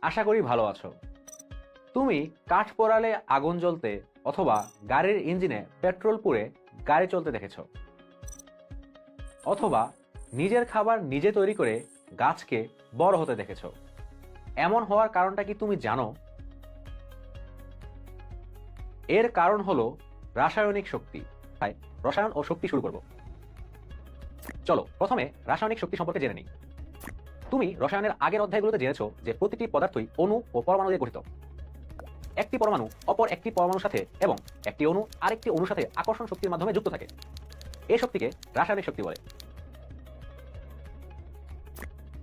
আশা করি ভালো আছো। তুমি কাঠ পোড়ালে আগুন জ্বলতে অথবা গাড়ির ইঞ্জিনে পেট্রোল পুড়ে গাড়ি চলতে দেখেছো, অথবা নিজের খাবার নিজে তৈরি করে গাছকে বড় হতে দেখেছো। এমন হওয়ার কারণটা কি তুমি জানো? এর কারণ হলো রাসায়নিক শক্তি। তাই রসায়ন ও শক্তি শুরু করব। চলো প্রথমে রাসায়নিক শক্তি সম্পর্কে জেনে নিই। তুমি রসায়নের আগের অধ্যায়গুলোতে জেনেছো যে প্রতিটি পদার্থই অণু ও পরমাণু দিয়ে গঠিত। একটি পরমাণু অপর একটি পরমাণুর সাথে এবং একটি অণু আরেকটি অণুর সাথে আকর্ষণ শক্তির মাধ্যমে যুক্ত থাকে। এই শক্তিকে রাসায়নিক শক্তি বলে।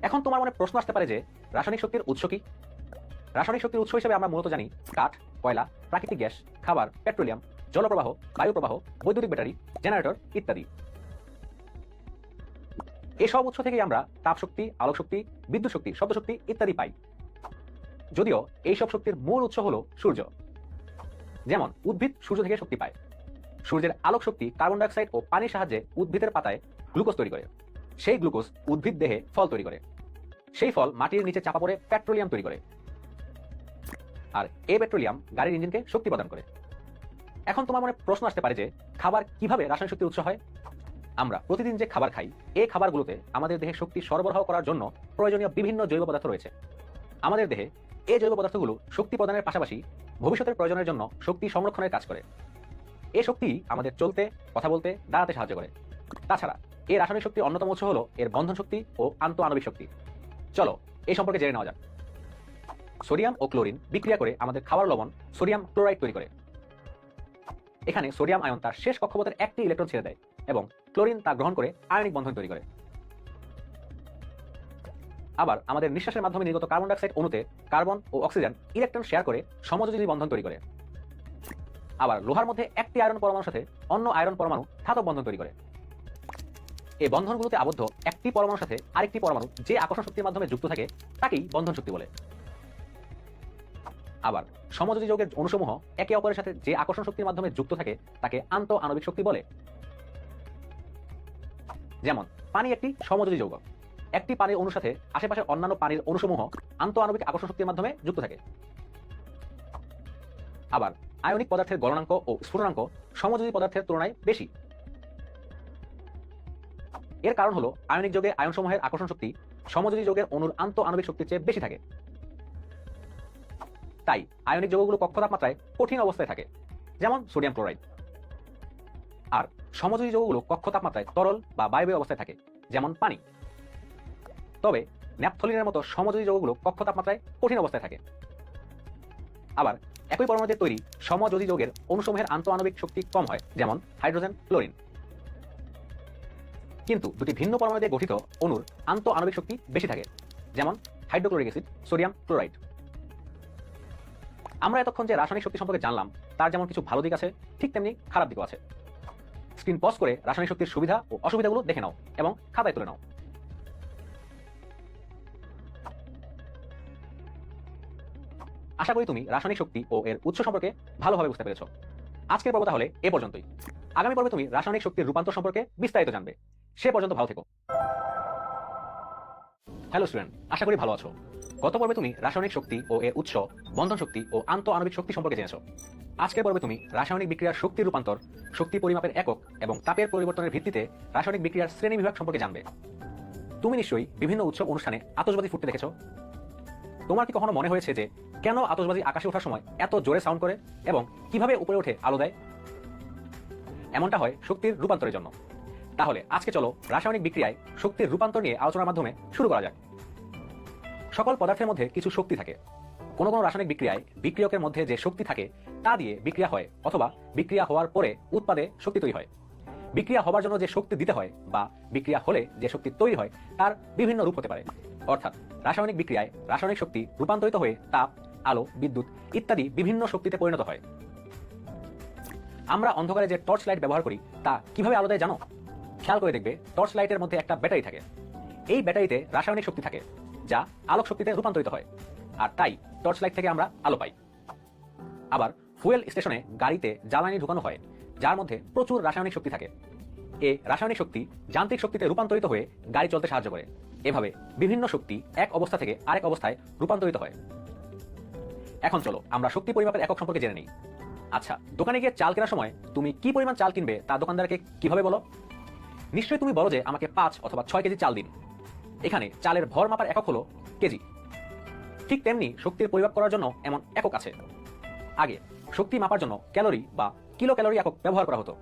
এখন তোমার মনে প্রশ্ন আসতে পারে যে রাসায়নিক শক্তির উৎস কি? রাসায়নিক শক্তির উৎস হিসেবে আমরা মূলত জানি কাঠ, কয়লা, প্রাকৃতিক গ্যাস, খাবার, পেট্রোলিয়াম, জলপ্রবাহ, বায়ু প্রবাহ, বৈদ্যুতিক ব্যাটারি, জেনারেটর ইত্যাদি। এসব উৎস থেকেই আমরা তাপ শক্তি, আলোক শক্তি, বিদ্যুৎ শক্তি, শব্দ শক্তি ইত্যাদি পাই। যদিও এইসব শক্তির মূল উৎস হলো সূর্য। যেমন উদ্ভিদ সূর্য থেকে শক্তি পায়। সূর্যের আলোক শক্তি কার্বন ডাইঅক্সাইড ও পানির সাহায্যে উদ্ভিদের পাতায় গ্লুকোজ তৈরি করে। সেই গ্লুকোজ উদ্ভিদ দেহে ফল তৈরি করে। সেই ফল মাটির নিচে চাপা পড়ে পেট্রোলিয়াম তৈরি করে। আর এই পেট্রোলিয়াম গাড়ির ইঞ্জিনকে শক্তি প্রদান করে। এখন তোমার মনে প্রশ্ন আসতে পারে যে খাবার কিভাবে রাসায়নিক শক্তির উৎস হয়? আমরা প্রতিদিন যে খাবার খাই, এই খাবারগুলোতে আমাদের দেহে শক্তি সরবরাহ করার জন্য প্রয়োজনীয় বিভিন্ন জৈব পদার্থ রয়েছে। আমাদের দেহে এই জৈব পদার্থগুলো শক্তি প্রদানের পাশাপাশি ভবিষ্যতের প্রয়োজনের জন্য শক্তি সংরক্ষণের কাজ করে। এই শক্তি আমাদের চলতে, কথা বলতে, দাঁড়াতে সাহায্য করে। তাছাড়া এই রাসায়নিক শক্তির অন্যতম উৎস হলো এর বন্ধন শক্তি ও আন্তঃআণবিক শক্তি। চলো এই সম্পর্কে জেনে নেওয়া যাক। সোডিয়াম ও ক্লোরিন বিক্রিয়া করে আমাদের খাবার লবণ সোডিয়াম ক্লোরাইড তৈরি করে। এখানে সোডিয়াম আয়ন তার শেষ কক্ষপথের একটি ইলেকট্রন ছেড়ে দেয় এবং ক্লোরিন তা গ্রহণ করে আয়নিক বন্ধন তৈরি করে। আবার আমাদের নিঃশ্বাসের মাধ্যমে নির্গত কার্বন ডাইঅক্সাইড অণুতে কার্বন ও অক্সিজেন ইলেকট্রন শেয়ার করে সমযোজী বন্ধন তৈরি করে। আবার লোহার মধ্যে একটি আয়রন পরমাণুর সাথে অন্য আয়রন পরমাণু ধাতব বন্ধন তৈরি করে। এই বন্ধনগুলোতে আবদ্ধ একটি পরমাণুর সাথে আরেকটি পরমাণু যে আকর্ষণ শক্তির মাধ্যমে যুক্ত থাকে তাকেই বন্ধন শক্তি বলে। আবার সমযোজী যৌগের অণুসমূহ একে অপরের সাথে যে আকর্ষণ শক্তির মাধ্যমে যুক্ত থাকে তাকে আন্তঃআণবিক শক্তি বলে। যেমন পানি একটি সমযোজী যৌগ। একটি পানির অণুর সাথে আশেপাশের অন্যান্য পানির অণুসমূহ আন্তঃআণবিক আকর্ষণ শক্তির মাধ্যমে যুক্ত থাকে। আবার আয়নিক পদার্থের গলনাঙ্ক ও স্ফুটনাঙ্ক সমযোজী পদার্থের তুলনায় বেশি। এর কারণ হলো আয়নিক যৌগে আয়নসমূহের আকর্ষণ শক্তি সমযোজী যৌগের অণুর আন্তঃআণবিক শক্তির চেয়ে বেশি থাকে। তাই আয়নিক যৌগগুলো কক্ষ তাপমাত্রায় কঠিন অবস্থায় থাকে, যেমন সোডিয়াম ক্লোরাইড। আর সমযোজী যৌগগুলো কক্ষ তাপমাত্রায় তরল বা বায়বীয় অবস্থায় থাকে, যেমন পানি। তবে ন্যাপথলিনের মতো সমযোজী যৌগগুলো কক্ষ তাপমাত্রায় কঠিন অবস্থায় থাকে। আবার একই পরমাণুতে তৈরি সমযোজী যৌগের অণুসমূহের আন্তঃআণবিক শক্তি কম হয়, যেমন হাইড্রোজেন, ক্লোরিন। কিন্তু দুটি ভিন্ন পরমাণুতে গঠিত অণুর আন্তঃআণবিক শক্তি বেশি থাকে, যেমন হাইড্রোক্লোরিক অ্যাসিড, সোডিয়াম ক্লোরাইড। আমরা এতক্ষণ যে রাসায়নিক শক্তি সম্পর্কে জানলাম তার যেমন কিছু ভালো দিক আছে, ঠিক তেমনি খারাপ দিকও আছে। স্ক্রিন পজ করে রাসায়নিক শক্তির সুবিধা ও অসুবিধাগুলো দেখে নাও এবং খাতায় তুলে নাও। আশা করি তুমি রাসায়নিক শক্তি ও এর উৎস সম্পর্কে ভালোভাবে বুঝতে পেরেছো। আজকের পর্ব তাহলে এ পর্যন্তই। আগামী পর্বে তুমি রাসায়নিক শক্তির রূপান্তর সম্পর্কে বিস্তারিত জানবে। সে পর্যন্ত ভালো থেকো। হ্যালো স্টুডেন্ট, আশা করি ভালো আছো। গত পর্বে তুমি রাসায়নিক শক্তি ও এর উৎস, বন্ধন শক্তি ও আন্তঃআণবিক শক্তি সম্পর্কে জেনেছো। আজকের পর্বে তুমি রাসায়নিক বিক্রিয়ার শক্তির রূপান্তর, শক্তি পরিমাপের একক এবং তাপের পরিবর্তনের ভিত্তিতে রাসায়নিক বিক্রিয়ার শ্রেণী বিভাগ সম্পর্কে জানবে। তুমি নিশ্চয়ই বিভিন্ন উৎসব অনুষ্ঠানে আতশবাজি ফুটতে দেখেছো। তোমার কি কখনো মনে হয়েছে যে কেন আতশবাজি আকাশে ওঠার সময় এত জোরে সাউন্ড করে এবং কিভাবে উপরে ওঠে আলো দেয়? এমনটা হয় শক্তির রূপান্তরের জন্য। তাহলে আজকে চলো রাসায়নিক বিক্রিয়ায় শক্তির রূপান্তর নিয়ে আলোচনার মাধ্যমে শুরু করা যাক। সকল পদার্থের মধ্যে কিছু শক্তি থাকে। কোনো কোনো রাসায়নিক বিক্রিয়ায় বিক্রিয়কের মধ্যে যে শক্তি থাকে তা দিয়ে বিক্রিয়া হয়, অথবা বিক্রিয়া হওয়ার পরে উৎপাদে শক্তি তৈরি হয়। বিক্রিয়া হবার জন্য যে শক্তি দিতে হয় বা বিক্রিয়া হলে যে শক্তি তৈরি হয় তার বিভিন্ন রূপ হতে পারে। অর্থাৎ রাসায়নিক বিক্রিয়ায় রাসায়নিক শক্তি রূপান্তরিত হয়ে তাপ, আলো, বিদ্যুৎ ইত্যাদি বিভিন্ন শক্তিতে পরিণত হয়। আমরা অন্ধকারে যে টর্চ লাইট ব্যবহার করি তা কিভাবে আলো দেয় জানো? খেয়াল করে দেখবে টর্চ লাইটের মধ্যে একটা ব্যাটারি থাকে। এই ব্যাটারিতে রাসায়নিক শক্তি থাকে যা আলোক শক্তিতে রূপান্তরিত হয়, আর তাই টর্চ লাইট থেকে আমরা আলো পাই। আবার ফুয়েল স্টেশনে গাড়িতে জ্বালানি ঢুকানো হয় যার মধ্যে প্রচুর রাসায়নিক শক্তি থাকে। এই রাসায়নিক শক্তি যান্ত্রিক শক্তিতে রূপান্তরিত হয়ে গাড়ি চলতে সাহায্য করে। এভাবে বিভিন্ন শক্তি এক অবস্থা থেকে আরেক অবস্থায় রূপান্তরিত হয়। এখন চলো আমরা শক্তি পরিমাপের একক সম্পর্কে জেনে নিই। আচ্ছা, দোকানে গিয়ে চাল কেনার সময় তুমি কি পরিমাণ চাল কিনবে তা দোকানদারকে কিভাবে বলো? নিশ্চয়ই তুমি বলো যে আমাকে 5 অথবা 6 কেজি চাল দিন। এখানে চালের ভর মাপার একক হলো কেজি। ঠিক তেমনি শক্তির পরিমাপ করার জন্য এমন একক আছে। আগে শক্তি মাপার জন্য ক্যালোরি বা কিলো ক্যালোরি একক ব্যবহার করা হতো।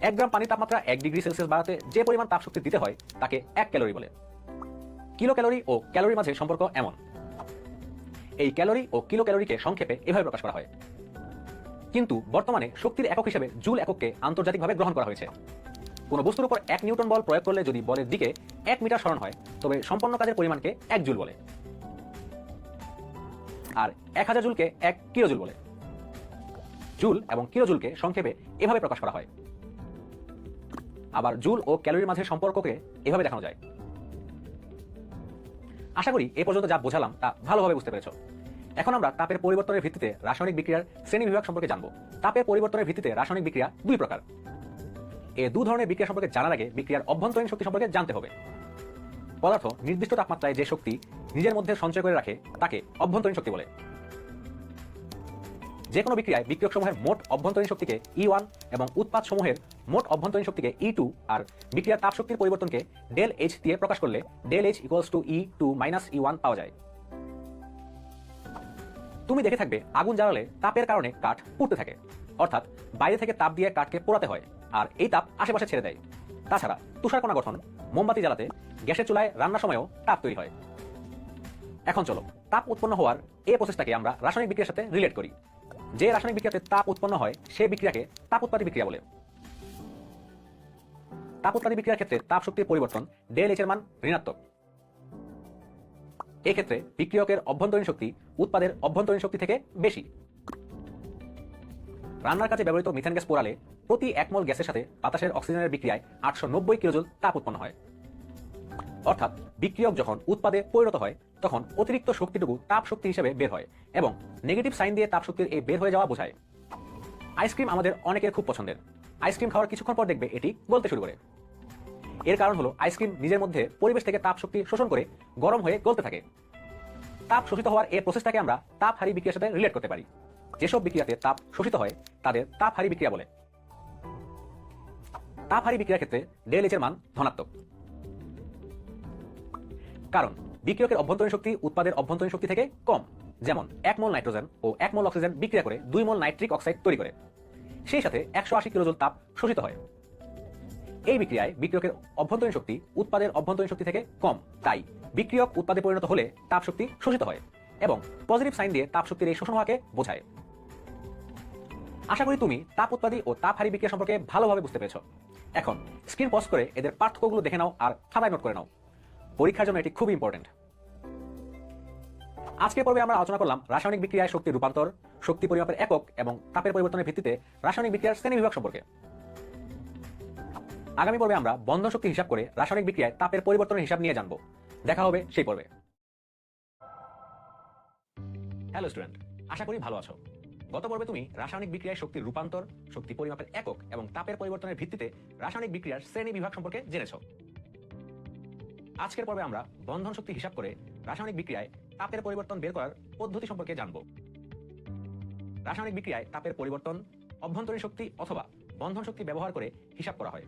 1 গ্রাম পানির তাপমাত্রা 1 ডিগ্রি সেলসিয়াস বাড়াতে যে পরিমাণ তাপ শক্তি দিতে হয় তাকে 1 ক্যালোরি বলে। কিলো ক্যালোরি ও ক্যালোরির মাঝে সম্পর্ক এমন। এই ক্যালোরি ও কিলো ক্যালোরিকে সংক্ষেপে এভাবে প্রকাশ করা হয়। কিন্তু বর্তমানে শক্তির একক হিসেবে জুল এককে আন্তর্জাতিকভাবে গ্রহণ করা হয়েছে। কোনো বস্তুর উপর 1 নিউটন বল প্রয়োগ করলে যদি বলের দিকে 1 মিটার সরণ হয় তবে সম্পন্ন কাজের পরিমাণকে 1 জুল বলে। আর 1000 জুলকে 1 কিলো জুল বলে। জুল এবং কিলো জুলকে সংক্ষেপে এভাবে প্রকাশ করা হয়। আবার জুল ও ক্যালোরির মাঝে সম্পর্ককে এভাবে দেখানো যায়। আশা করি এ পর্যন্ত যা বোঝালাম তা ভালোভাবে বুঝতে পেরেছ। এখন আমরা তাপের পরিবর্তনের ভিত্তিতে রাসায়নিক বিক্রিয়ার শ্রেণীবিভাগ সম্পর্কে জানব। তাপের পরিবর্তনের ভিত্তিতে রাসায়নিক বিক্রিয়া 2 প্রকার। এই 2 ধরনের বিক্রিয়া সম্পর্কে জানার আগে বিক্রিয়ার অভ্যন্তরীণ শক্তি সম্পর্কে জানতে হবে। পদার্থ নির্দিষ্ট তাপমাত্রায় যে শক্তি নিজের মধ্যে সঞ্চয় করে রাখে তাকে অভ্যন্তরীণ শক্তি বলে। যে কোনো বিক্রিয়ায় বিক্রিয়ক সমূহের মোট অভ্যন্তরীণ শক্তিকে E1 এবং উৎপাদ সমূহের মোট অভ্যন্তরীণ শক্তিকে E2 আর বিক্রিয়ার তাপ শক্তির পরিবর্তনকে ডেল H দিয়ে প্রকাশ করলে ডেল H = E2 - E1 পাওয়া যায়। তুমি দেখে থাকবে আগুন জ্বালালে তাপের কারণে কাঠ পুড়তে থাকে, অর্থাৎ বাইরে থেকে তাপ দিয়ে কাঠকে পোড়াতে হয় আর এই তাপ আশেপাশে ছেড়ে দেয়। তাছাড়া তুষারকণা গঠন, মোমবাতি জ্বালাতে গ্যাসের চুলায় রান্নার সময়ও তাপ তৈরি হয়। এখন চলো তাপ উৎপন্ন হওয়ার এই প্রসেসটাকে আমরা রাসায়নিক বিক্রিয়ার সাথে রিলেট করি। যে রাসায়নিক বিক্রিয়াতে তাপ উৎপন্ন হয় সেই বিক্রিয়াকে তাপ উৎপাদী বিক্রিয়া বলে। তাপ উৎপাদী বিক্রিয়ার ক্ষেত্রে তাপ শক্তির পরিবর্তন ডেল H এর মান ঋণাত্মক। এই ক্ষেত্রে বিক্রিয়কের অভ্যন্তরীণ শক্তি উৎপাদের অভ্যন্তরীণ শক্তি থেকে বেশি। রান্নার কাজে ব্যবহৃত মিথেন গ্যাস পোড়ালে প্রতি 1 মোল গ্যাসের সাথে বাতাসের অক্সিজেনের বিক্রিয়ায় 890 কিলোজুল তাপ উৎপন্ন হয়। অর্থাৎ বিক্রিয়ক যখন উৎপাদে পরিণত হয় তখন অতিরিক্ত শক্তিটুকু তাপ শক্তি হিসেবে বের হয় এবং নেগেটিভ সাইন দিয়ে তাপ শক্তির এই বের হয়ে যাওয়া বোঝায়। আইসক্রিম আমাদের অনেকের খুব পছন্দের। আইসক্রিম খাওয়ার কিছুক্ষণ পর দেখবে এটি গলতে শুরু করে। এর কারণ হলো আইসক্রিম নিজের মধ্যে পরিবেশ থেকে তাপ শক্তি শোষণ করে গরম হয়ে গলতে থাকে। তাপ শোষিত হওয়ার এই প্রসেসটাকে আমরা তাপহারী বিক্রিয়ার সাথে রিলেট করতে পারি। যেসব বিক্রিয়াতে তাপ শোষিত হয় তাদের তাপহারী বিক্রিয়া বলে। তাপহারী বিক্রিয়ার ক্ষেত্রে ডেল H এর মান ধনাত্মক। কারণ বিক্রিয়কের অভ্যন্তরীণ শক্তি উৎপাদের অভ্যন্তরীণ শক্তি থেকে কম। যেমন 1 মোল নাইট্রোজেন ও 1 মোল অক্সিজেন বিক্রিয়া করে 2 মোল নাইট্রিক অক্সাইড তৈরি করে। সেই সাথে 180 কিলোজুল তাপ শোষিত হয়। এই বিক্রিয়ায় বিক্রিয়কের অভ্যন্তরীণ শক্তি উৎপাদের অভ্যন্তরীণ শক্তি থেকে কম, তাই বিক্রিয়ক উৎপাদে পরিণত হলে তাপ শক্তি শোষিত হয় এবং পজিটিভ সাইন দিয়ে তাপ শক্তির এই শোষণ হওয়াকে বোঝায়। আশা করি তুমি তাপ উৎপাদী ও তাপহারী বিক্রিয়া সম্পর্কে ভালোভাবে বুঝতে পেরেছ। এখন স্ক্রিন পজ করে এদের পার্থক্যগুলো দেখে নাও আর খাতায় নোট করে নাও। পরীক্ষার জন্য এটি খুব ইম্পর্টেন্ট। আজকের পর্বে আমরা আলোচনা করলাম রাসায়নিক বিক্রিয়ায় শক্তির রূপান্তর, শক্তি পরিমাপের একক এবং তাপের পরিবর্তনের ভিত্তিতে রাসায়নিক বিক্রিয়ার শ্রেণীবিভাগ সম্পর্কে। আগামী পর্বে আমরা বন্ধন শক্তি হিসাব করে রাসায়নিক বিক্রিয়ায় তাপের পরিবর্তনের হিসাব নিয়ে জানব। দেখা হবে সেই পর্বে। হ্যালো স্টুডেন্ট, আশা করি ভালো আছো। গত পর্বে তুমি রাসায়নিক বিক্রিয়ায় শক্তির রূপান্তর, শক্তি পরিমাপের একক এবং তাপের পরিবর্তনের ভিত্তিতে রাসায়নিক বিক্রিয়ার শ্রেণীবিভাগ সম্পর্কে জেনেছো। আজকের পর্বে আমরা বন্ধন শক্তি হিসাব করে রাসায়নিক বিক্রিয়ায় তাপের পরিবর্তন বের করার পদ্ধতি সম্পর্কে জানব। রাসায়নিক বিক্রিয়ায় তাপের পরিবর্তন অভ্যন্তরীণ শক্তি অথবা বন্ধন শক্তি ব্যবহার করে হিসাব করা হয়।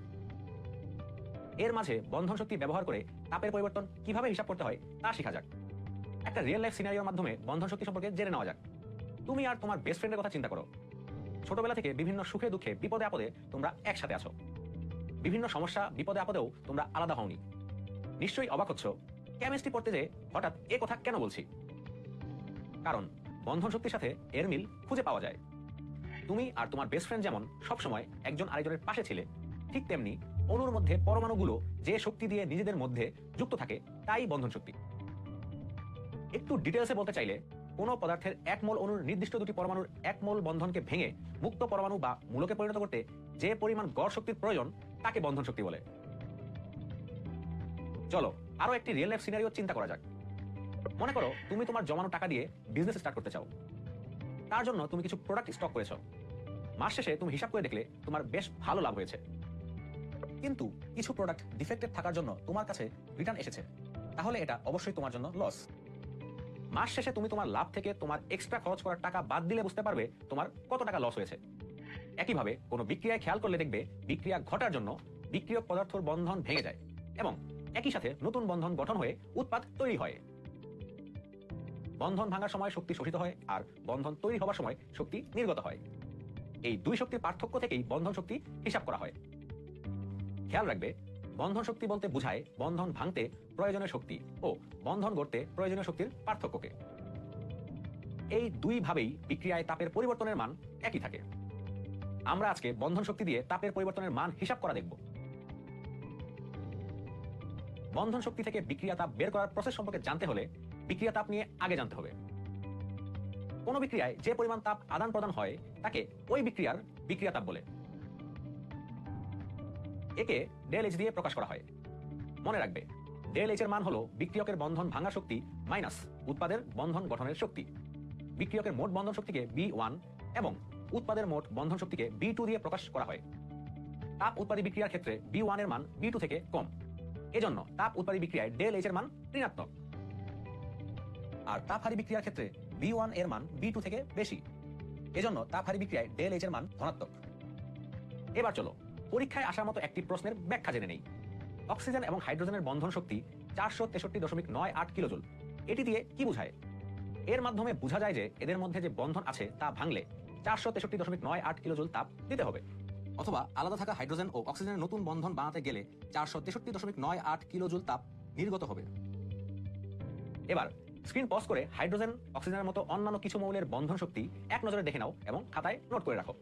এর মাঝে বন্ধন শক্তি ব্যবহার করে তাপের পরিবর্তন কিভাবে হিসাব করতে হয় তা শেখা যাক। একটা রিয়েল লাইফ সিনারিওর মাধ্যমে বন্ধন শক্তি সম্পর্কে জেনে নেওয়া যাক। তুমি আর তোমার বেস্ট ফ্রেন্ডের কথা চিন্তা করো। ছোটবেলা থেকে বিভিন্ন সুখে দুঃখে বিপদে আপদে তোমরা একসাথে আছো। বিভিন্ন সমস্যা বিপদে আপদেও তোমরা আলাদা হওনি। নিশ্চয়ই অবাক হচ্ছ কেমিস্ট্রি পড়তে যে হঠাৎ এ কথা কেন বলছি। কারণ বন্ধন শক্তির সাথে এর মিল খুঁজে পাওয়া যায়। তুমি আর তোমার বেস্ট ফ্রেন্ড যেমন সবসময় একজন আরেকজনের পাশে ছিলে, ঠিক তেমনি অণুর মধ্যে পরমাণুগুলো যে শক্তি দিয়ে নিজেদের মধ্যে যুক্ত থাকে তাই বন্ধন শক্তি। একটু ডিটেলসে বলতে চাইলে কোন পদার্থের 1 মোল অণুর নির্দিষ্ট দুটি পরমাণুর 1 মোল বন্ধনকে ভেঙে মুক্ত পরমাণু বা মূলকে পরিণত করতে যে পরিমাণ গড় শক্তির প্রয়োজন তাকে বন্ধন শক্তি বলে। চলো আরো একটি রিয়েল লাইফ সিনারিও চিন্তা করা যাক। মনে করো তুমি তোমার জমানো টাকা দিয়ে বিজনেস স্টার্ট করতে চাও। তার জন্য তুমি কিছু প্রোডাক্ট স্টক করেছো। মাস শেষে তুমি হিসাব করে দেখলে তোমার বেশ ভালো লাভ হয়েছে, কিন্তু কিছু প্রোডাক্ট ডিফেক্টেড থাকার জন্য তোমার কাছে রিটার্ন এসেছে, তাহলে এটা অবশ্যই তোমার জন্য লস। মাস শেষে তুমি তোমার লাভ থেকে তোমার এক্সট্রা খরচ করার টাকা বাদ দিলে বুঝতে পারবে তোমার কত টাকা লস হয়েছে। একইভাবে কোনো বিক্রিয়ায় খেয়াল করলে দেখবে বিক্রিয়া ঘটার জন্য বিক্রিয়ক পদার্থের বন্ধন ভেঙে যায় এবং একই সাথে নতুন বন্ধন গঠন হয়ে উৎপাদ তৈরি হয়। বন্ধন ভাঙার সময় শক্তি শোষিত হয় আর বন্ধন তৈরি হওয়ার সময় শক্তি নির্গত হয়। এই দুই শক্তির পার্থক্য থেকেই বন্ধন শক্তি হিসাব করা হয়। খেয়াল রাখবে, বন্ধন শক্তি বলতে বোঝায় বন্ধন ভাঙতে প্রয়োজনীয় শক্তি ও বন্ধন গড়তে প্রয়োজনীয় শক্তির পার্থক্যকে। এই দুই ভাবেই বিক্রিয়ায় তাপের পরিবর্তনের মান একই থাকে। আমরা আজকে বন্ধন শক্তি দিয়ে তাপের পরিবর্তনের মান হিসাব করা দেখব। বন্ধন শক্তি থেকে বিক্রিয়া তাপ বের করার প্রসেস সম্পর্কে জানতে হলে বিক্রিয়া তাপ নিয়ে আগে জানতে হবে। কোন বিক্রিয়ায় যে পরিমাণ তাপ আদান প্রদান হয় তাকে ওই বিক্রিয়ার বিক্রিয়া তাপ বলে। একে ডেল এইচ দিয়ে প্রকাশ করা হয়। মনে রাখবে, ডেল এইচ এর মান হলো বিক্রিয়কের বন্ধন ভাঙা শক্তি মাইনাস উৎপাদের বন্ধন গঠনের শক্তি। বিক্রিয়কের মোট বন্ধন শক্তিকে B1 এবং উৎপাদের মোট বন্ধন শক্তিকে B2 দিয়ে প্রকাশ করা হয়। তাপ উৎপাদী বিক্রিয়ার ক্ষেত্রে B1 এর মান B2 থেকে কম, এজন্য তাপ উৎপাদী বিক্রিয়ায় ডেল এইচ এর মান ঋণাত্মক। আর তাপহারী বিক্রিয়ার ক্ষেত্রে B1 এর মান B2 থেকে বেশি, এজন্য তাপহারী বিক্রিয়ায় ডেল এইচ এর মান ধনাত্মক। এবার চলো পরীক্ষায় আসার মতো একটি প্রশ্নের ব্যাখ্যা জেনে নেই। অক্সিজেন এবং হাইড্রোজেনের বন্ধন শক্তি 463.98 কিলোজুল। এটি দিয়ে কি বোঝায়? এর মাধ্যমে বোঝা যায় যে এদের মধ্যে যে বন্ধন আছে তা ভাঙলে 463.98 কিলোজুল তাপ দিতে হবে, অথবা আলাদা থাকা হাইড্রোজেন ও অক্সিজেনের নতুন বন্ধন বানাতে গেলে 463.98 কিলোজুল তাপ নির্গত হবে। এবার স্ক্রিন পজ করে হাইড্রোজেন, অক্সিজেনের মতো অন্যান্য কিছু মৌলের বন্ধন শক্তি এক নজরে দেখে নাও এবং খাতায় নোট করে রাখো।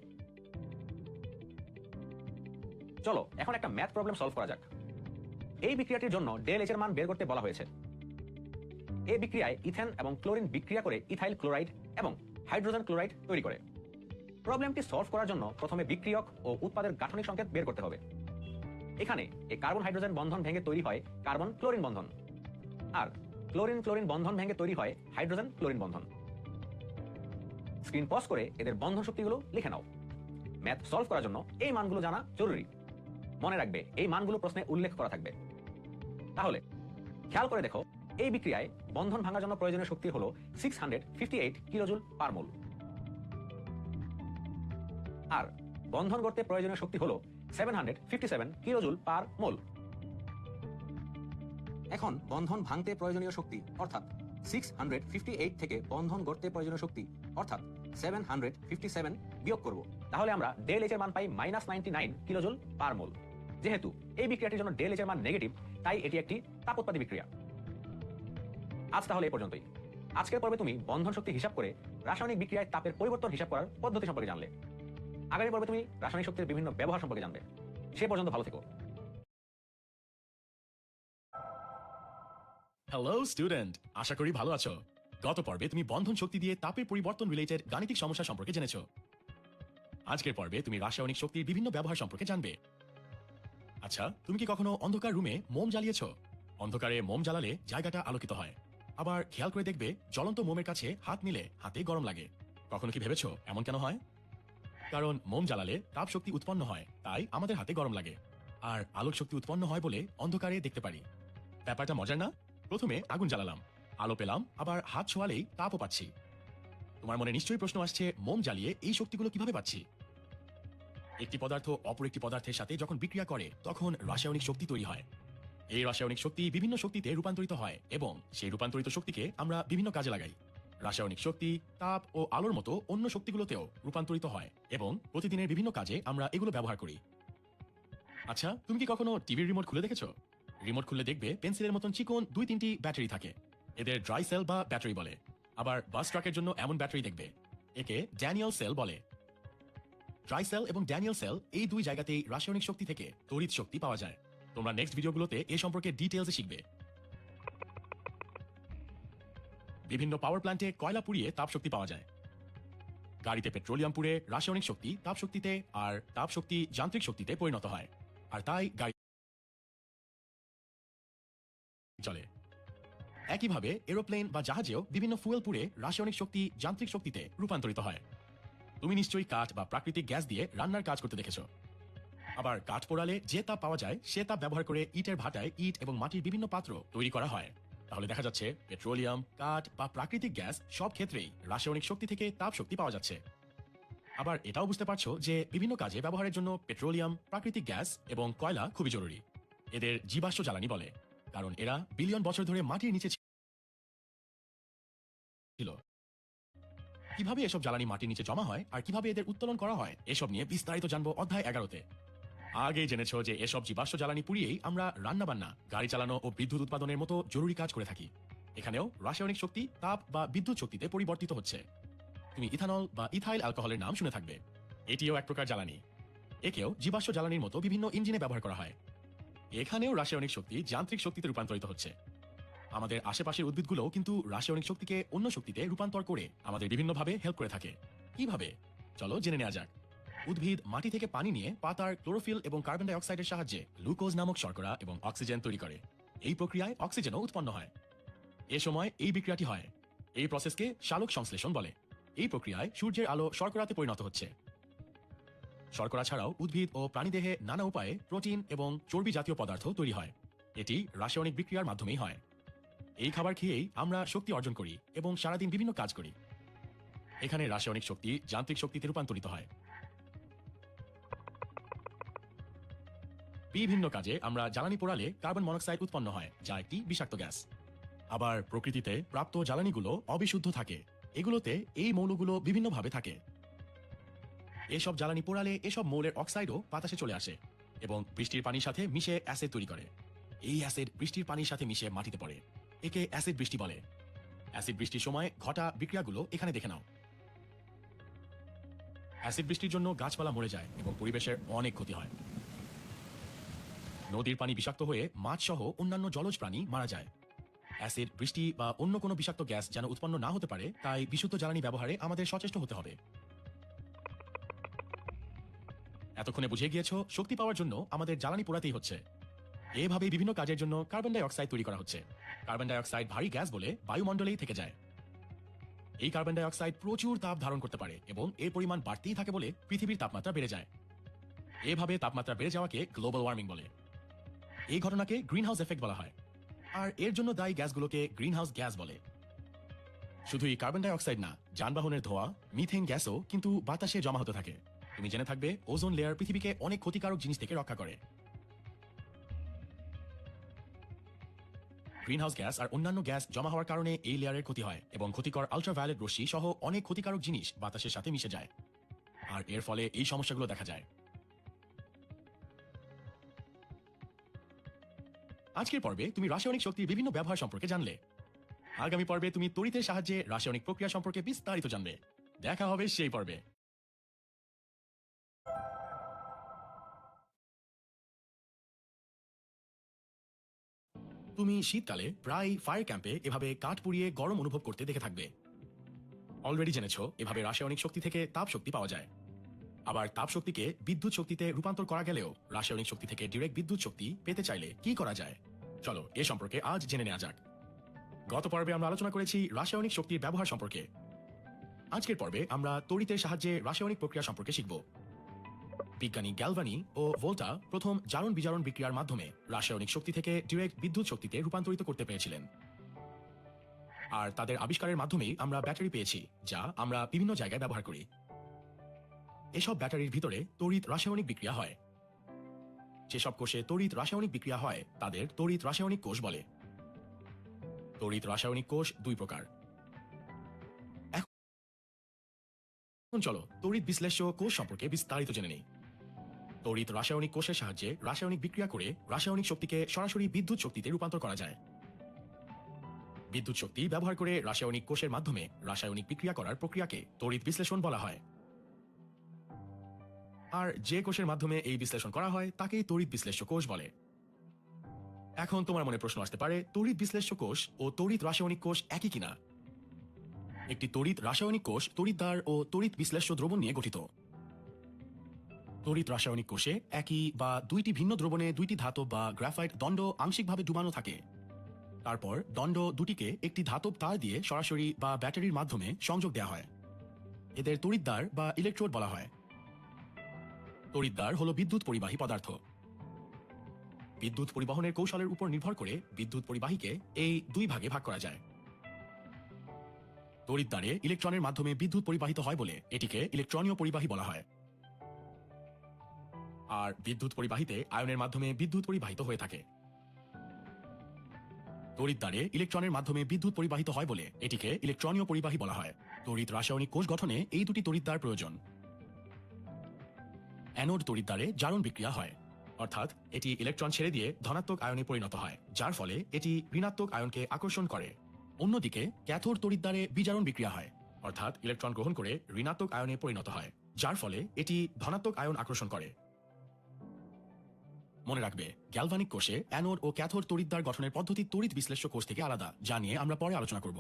চলো এখন একটা ম্যাথ প্রবলেম সলভ করা যাক। এই বিক্রিয়াটির জন্য ডেল এইচ এর মান বের করতে বলা হয়েছে। এই বিক্রিয়ায় ইথেন এবং ক্লোরিন বিক্রিয়া করে ইথাইল ক্লোরাইড এবং হাইড্রোজেন ক্লোরাইড তৈরি করে। প্রবলেমটি সলভ করার জন্য প্রথমে বিক্রিয়ক ও উৎপাদের গাঠনিক সংকেত বের করতে হবে। এখানে এই কার্বন হাইড্রোজেন বন্ধন ভেঙে তৈরি হয় কার্বন ক্লোরিন বন্ধন, আর ক্লোরিন ক্লোরিন বন্ধন ভেঙে তৈরি হয় হাইড্রোজেন ক্লোরিন বন্ধন। স্ক্রিন পজ করে এদের বন্ধন শক্তিগুলো লিখে নাও। ম্যাথ সলভ করার জন্য এই মানগুলো জানা জরুরি। মনে রাখবে, এই মানগুলো প্রশ্নে উল্লেখ করা থাকবে। তাহলে খেয়াল করে দেখো, এই বিক্রিয়ায় বন্ধন ভাঙার জন্য প্রয়োজনীয় শক্তি হলো 658 কিলোজুল পার মোল, আর বন্ধন করতে প্রয়োজনীয় শক্তি হলো 757 কিলোজুল পার মোল। এখন বন্ধন ভাঙতে প্রয়োজনীয় শক্তি অর্থাৎ 658 থেকে বন্ধন গড়তে প্রয়োজনীয় শক্তি অর্থাৎ 757 বিয়োগ করব। তাহলে আমরা ডেল এইচ এর মান পাই -99 কিলোজুল পার মোল। যেহেতু এই বিক্রিয়াটির জন্য ডেল এইচ এর মান নেগেটিভ, তাই এটি একটি তাপ উৎপাদী বিক্রিয়া। আজ তাহলে এই পর্যন্তই। আজকের পর্বে তুমি বন্ধন শক্তি হিসাব করে রাসায়নিক বিক্রিয়ায় তাপের পরিবর্তন হিসাব করার পদ্ধতি সম্পর্কে জানলে। আগামী পর্বে তুমি রাসায়নিক শক্তির বিভিন্ন ব্যবহার সম্পর্কে জানবে। সে পর্যন্ত ভালো থেকো। হ্যালো স্টুডেন্ট, আশা করি ভালো আছো। গত পর্বে তুমি বন্ধন শক্তি দিয়ে তাপের পরিবর্তন রিলেটেড গাণিতিক সমস্যা সম্পর্কে জেনেছো। আজকের পর্বে তুমি রাসায়নিক শক্তির বিভিন্ন ব্যবহার সম্পর্কে জানবে। আচ্ছা, তুমি কি কখনো অন্ধকার রুমে মোম জ্বালিয়েছো? অন্ধকারে মোম জ্বালালে জায়গাটা আলোকিত হয়। আবার খেয়াল করে দেখবে, জ্বলন্ত মোমের কাছে হাত নিলে হাতে গরম লাগে। কখনো কি ভেবেছো এমন কেন হয়? কারণ মোম জ্বালালে তাপ শক্তি উৎপন্ন হয়, তাই আমাদের হাতে গরম লাগে। আর আলোক শক্তি উৎপন্ন হয় বলে অন্ধকারে দেখতে পারি। ব্যাপারটা মজার না? প্রথমে আগুন জ্বালালাম, আলো পেলাম, আবার হাত ছোঁয়ালেই তাপও পাচ্ছি। তোমার মনে নিশ্চয়ই প্রশ্ন আসছে, মোম জ্বালিয়ে এই শক্তিগুলো কিভাবে পাচ্ছি? একটি পদার্থ অপর একটি পদার্থের সাথে যখন বিক্রিয়া করে তখন রাসায়নিক শক্তি তৈরি হয়। এই রাসায়নিক শক্তি বিভিন্ন শক্তিতে রূপান্তরিত হয় এবং সেই রূপান্তরিত শক্তিকে আমরা বিভিন্ন কাজে লাগাই। রাসায়নিক শক্তি তাপ ও আলোর মতো অন্য শক্তিগুলোতেও রূপান্তরিত হয় এবং প্রতিদিনের বিভিন্ন কাজে আমরা এগুলো ব্যবহার করি। আচ্ছা, তুমি কি কখনো টিভির রিমোট খুলে দেখেছো? রিমোট খুলে দেখবে পেন্সিলের মতন চিকন 2-3টি ব্যাটারি থাকে। এদের ড্রাই সেল বা ব্যাটারি বলে। আবার বাস ট্রাকের জন্য এমন ব্যাটারি দেখবে, একে ড্যানিয়েল সেল বলে। ড্রাই সেল এবং ড্যানিয়েল সেল এই দুই জায়গাতেই রাসায়নিক শক্তি থেকে তড়িৎ শক্তি পাওয়া যায়। তোমরা নেক্সট ভিডিওগুলোতে এ সম্পর্কে ডিটেইলসে শিখবে। বিভিন্ন পাওয়ার প্ল্যান্টে কয়লা পুড়িয়ে তাপ শক্তি পাওয়া যায়। গাড়িতে পেট্রোলিয়াম পুড়ে রাসায়নিক শক্তি তাপ শক্তিতে আর তাপ শক্তি যান্ত্রিক শক্তিতে পরিণত হয়, আর তাই গাড়ি চলে। একইভাবে এরোপ্লেন বা জাহাজেও বিভিন্ন ফুয়েল পুড়ে রাসায়নিক শক্তি যান্ত্রিক শক্তিতে রূপান্তরিত হয়। তুমি নিশ্চয়ই কাঠ বা প্রাকৃতিক গ্যাস দিয়ে রান্নার কাজ করতে দেখেছো। আবার কাঠ পোড়ালে যে তাপ পাওয়া যায় সে তাপ ব্যবহার করে ইটের ভাটায় ইট এবং মাটির বিভিন্ন পাত্র তৈরি করা হয়। তাহলে দেখা যাচ্ছে পেট্রোলিয়াম, কাঠ বা প্রাকৃতিক গ্যাস সব ক্ষেত্রেই রাসায়নিক শক্তি থেকে তাপ শক্তি পাওয়া যাচ্ছে। আবার এটাও বুঝতে পারছো যে বিভিন্ন কাজে ব্যবহারের জন্য পেট্রোলিয়াম, প্রাকৃতিক গ্যাস এবং কয়লা খুবই জরুরি। এদের জীবাশ্ম জ্বালানি বলে, কারণ এরা বিলিয়ন বছর ধরে মাটির নিচে ছিল। কিভাবে এসব জ্বালানি মাটির নিচে জমা হয় আর কিভাবে এদের উত্তোলন করা হয় এসব নিয়ে বিস্তারিত জানবো অধ্যায় 11-তে। আগেই জেনেছো যে এসব জীবাশ্ম জ্বালানি পুড়িয়েই আমরা রান্নাবান্না, গাড়ি চালানো ও বিদ্যুৎ উৎপাদনের মতো জরুরি কাজ করে থাকি। এখানেও রাসায়নিক শক্তি তাপ বা বিদ্যুৎ শক্তিতে পরিবর্তিত হচ্ছে। তুমি ইথানল বা ইথাইল অ্যালকোহলের নাম শুনে থাকবে। এটিও এক প্রকার জ্বালানি। একেও জীবাশ্ম জ্বালানির মতো বিভিন্ন ইঞ্জিনে ব্যবহার করা হয়। এখানেও রাসায়নিক শক্তি যান্ত্রিক শক্তিতে রূপান্তরিত হচ্ছে। আমাদের আশেপাশের উদ্ভিদগুলোও কিন্তু রাসায়নিক শক্তিকে অন্য শক্তিতে রূপান্তর করে আমাদের বিভিন্নভাবে হেল্প করে থাকে। কিভাবে? চলো জেনে নেওয়া যাক। উদ্ভিদ মাটি থেকে পানি নিয়ে পাতার ক্লোরোফিল এবং কার্বন ডাই অক্সাইডের সাহায্যে গ্লুকোজ নামক শর্করা এবং অক্সিজেন তৈরি করে। এই প্রক্রিয়ায় অক্সিজেনও উৎপন্ন হয়। এ সময় এই বিক্রিয়াটি হয়। এই প্রসেসকে সালোক সংশ্লেষণ বলে। এই প্রক্রিয়ায় সূর্যের আলো শর্করাতে পরিণত হচ্ছে। শর্করা ছাড়াও উদ্ভিদ ও প্রাণীদেহে নানা উপায়ে প্রোটিন এবং চর্বি জাতীয় পদার্থ তৈরি হয়। এটি রাসায়নিক বিক্রিয়ার মাধ্যমেই হয়। এই খাবার খেয়েই আমরা শক্তি অর্জন করি এবং সারাদিন বিভিন্ন কাজ করি। এখানে রাসায়নিক শক্তি যান্ত্রিক শক্তিতে রূপান্তরিত হয়। বিভিন্ন কাজে আমরা জ্বালানি পোড়ালে কার্বন মনোক্সাইড উৎপন্ন হয়, যা একটি বিষাক্ত গ্যাস। আবার প্রকৃতিতে প্রাপ্ত জ্বালানিগুলো অবিশুদ্ধ থাকে। এগুলোতে এই মৌলগুলো বিভিন্নভাবে থাকে। এসব জ্বালানি পোড়ালে এসব মৌলের অক্সাইডও বাতাসে চলে আসে এবং বৃষ্টির পানির সাথে মিশে অ্যাসিড তৈরি করে। এই অ্যাসিড বৃষ্টির পানির সাথে মিশে মাটিতে পড়ে। একে অ্যাসিড বৃষ্টি বলে। অ্যাসিড বৃষ্টির সময় ঘটা বিক্রিয়াগুলো এখানে দেখে নাও। অ্যাসিড বৃষ্টির জন্য গাছপালা মরে যায় এবং পরিবেশের অনেক ক্ষতি হয়। নদীর পানি বিষাক্ত হয়ে মাছ সহ অন্যান্য জলজ প্রাণী মারা যায়। অ্যাসিড বৃষ্টি বা অন্য কোনো বিষাক্ত গ্যাস যেন উৎপন্ন না হতে পারে, তাই বিশুদ্ধ জ্বালানি ব্যবহারে আমাদের সচেষ্ট হতে হবে। এতক্ষণে বুঝে গিয়েছো শক্তি পাওয়ার জন্য আমাদের জ্বালানি পোড়াতেই হচ্ছে। এভাবেই বিভিন্ন কাজের জন্য কার্বন ডাই অক্সাইড তৈরি করা হচ্ছে। কার্বন ডাই অক্সাইড ভারী গ্যাস বলে বায়ুমণ্ডলেই থেকে যায়। এই কার্বন ডাই অক্সাইড প্রচুর তাপ ধারণ করতে পারে এবং এর পরিমাণ বাড়তেই থাকে বলে পৃথিবীর তাপমাত্রা বেড়ে যায়। এভাবে তাপমাত্রা বেড়ে যাওয়াকে গ্লোবাল ওয়ার্মিং বলে। এই ঘটনাকে গ্রিন হাউস এফেক্ট বলা হয়। আর এর জন্য দায়ী গ্যাসগুলোকে গ্রিন হাউস গ্যাস বলে। শুধু এই কার্বন ডাই অক্সাইড না, যানবাহনের ধোঁয়া, মিথেন গ্যাসও কিন্তু বাতাসে জমা হতে থাকে। তুমি জেনে থাকবে ওজোন লেয়ার পৃথিবীকে অনেক ক্ষতিকারক জিনিস থেকে রক্ষা করে। গ্রিনহাউস গ্যাস আর অন্যান্য গ্যাস জমা হওয়ার কারণে এই লেয়ারের ক্ষতি হয় এবং ক্ষতিকর আল্ট্রাভায়োলেট রশ্মি সহ অনেক ক্ষতিকারক জিনিস বাতাসের সাথে মিশে যায়। আর এর ফলে এই সমস্যাগুলো দেখা যায়। আজকের পর্বে তুমি রাসায়নিক শক্তির বিভিন্ন ব্যবহার সম্পর্কে জানলে। আগামী পর্বে তুমি তড়িতের সাহায্যে রাসায়নিক প্রক্রিয়া সম্পর্কে বিস্তারিত জানবে। দেখা হবে সেই পর্বে। তুমি শীতকালে প্রায় ফায়ার ক্যাম্পে এভাবে কাঠ পুড়িয়ে গরম অনুভব করতে দেখে থাকবে। অলরেডি জেনেছো এভাবে রাসায়নিক শক্তি থেকে তাপ শক্তি পাওয়া যায়। আবার তাপ শক্তিকে বিদ্যুৎ শক্তিতে রূপান্তর করা গেলেও রাসায়নিক শক্তি থেকে ডিরেক্ট বিদ্যুৎ শক্তি পেতে চাইলে কি করা যায়, চলো এ সম্পর্কে আজ জেনে নেওয়া যাক। গত পর্বে আমরা আলোচনা করেছি রাসায়নিক শক্তির ব্যবহার সম্পর্কে। আজকের পর্বে আমরা তড়িতের সাহায্যে রাসায়নিক প্রক্রিয়া সম্পর্কে শিখব। বিজ্ঞানী গ্যালভানি ও ভোল্টা প্রথম জারণ বিজারণ বিক্রিয়ার মাধ্যমে রাসায়নিক শক্তি থেকে ডিরেক্ট বিদ্যুৎ শক্তিতে রূপান্তরিত করতে পেরেছিলেন। আর তাদের আবিষ্কারের মাধ্যমেই আমরা ব্যাটারি পেয়েছি, যা আমরা বিভিন্ন জায়গায় ব্যবহার করি। এসব ব্যাটারির ভিতরে তড়িৎ রাসায়নিক বিক্রিয়া হয়। যেসব কোষে তড়িৎ রাসায়নিক বিক্রিয়া হয় তাদের তড়িৎ রাসায়নিক কোষ বলে। তড়িৎ রাসায়নিক কোষ দুই প্রকার। এখন চলো তড়িৎ বিশ্লেষ্য কোষ সম্পর্কে বিস্তারিত জেনে নেই। তড়িৎ রাসায়নিক কোষের সাহায্যে রাসায়নিক বিক্রিয়া করে রাসায়নিক শক্তিকে সরাসরি বিদ্যুৎ শক্তিতে রূপান্তর করা যায়। বিদ্যুৎ শক্তি ব্যবহার করে রাসায়নিক কোষের মাধ্যমে রাসায়নিক বিক্রিয়া করার প্রক্রিয়াকে তড়িৎ বিশ্লেষণ বলা হয়। আর যে কোষের মাধ্যমে এই বিশ্লেষণ করা হয় তাকেই তড়িৎ বিশ্লেষ্য কোষ বলে। এখন তোমার মনে প্রশ্ন আসতে পারে, তড়িৎ বিশ্লেষ্য কোষ ও তড়িৎ রাসায়নিক কোষ একই কিনা? একটি তড়িৎ রাসায়নিক কোষ তড়িৎদ্বার ও তড়িৎ বিশ্লেষ্য দ্রবণ নিয়ে গঠিত। তড়িৎ রাসায়নিক কোষে একই বা দুইটি ভিন্ন দ্রবণে দুইটি ধাতব বা গ্রাফাইট দণ্ড আংশিকভাবে ডুবানো থাকে। তারপর দণ্ড দুটিকে একটি ধাতব তার দিয়ে সরাসরি বা ব্যাটারির মাধ্যমে সংযোগ দেওয়া হয়। এদের তড়িৎদ্বার বা ইলেকট্রোড বলা হয়। তড়িৎদ্বার হলো বিদ্যুৎ পরিবাহী পদার্থ। বিদ্যুৎ পরিবহনের কৌশলের উপর নির্ভর করে বিদ্যুৎ পরিবাহীকে এই দুই ভাগে ভাগ করা যায়। তড়িৎদ্বারে ইলেকট্রনের মাধ্যমে বিদ্যুৎ পরিবাহিত হয় বলে এটিকে ইলেকট্রনীয় পরিবাহী বলা হয়। আর বিদ্যুৎ পরিবাহিতে আয়নের মাধ্যমে বিদ্যুৎ পরিবাহিত হয়ে থাকে। তড়িৎদ্বারে ইলেকট্রনের মাধ্যমে বিদ্যুৎ পরিবাহিত হয় বলে এটিকে ইলেকট্রনীয় পরিবাহী বলা হয়। তড়িৎ রাসায়নিক কোষ গঠনে এই দুটি তড়িৎদ্বার প্রয়োজন। অ্যানোড তড়িৎদ্বারে জারণ বিক্রিয়া হয়, অর্থাৎ এটি ইলেকট্রন ছেড়ে দিয়ে ধনাত্মক আয়নে পরিণত হয়, যার ফলে এটি ঋণাত্মক আয়নকে আকর্ষণ করে। অন্যদিকে ক্যাথোড তড়িৎদ্বারে বিজারণ বিক্রিয়া হয়, অর্থাৎ ইলেকট্রন গ্রহণ করে ঋণাত্মক আয়নে পরিণত হয়, যার ফলে এটি ধনাত্মক আয়ন আকর্ষণ করে। মনে রাখবে, গ্যালভানিক কোষে অ্যানোড ও ক্যাথোড তড়িৎদ্বার গঠনের পদ্ধতি তড়িৎ বিশ্লেষ্য কোষ থেকে আলাদা, যা নিয়ে আমরা পরে আলোচনা করব।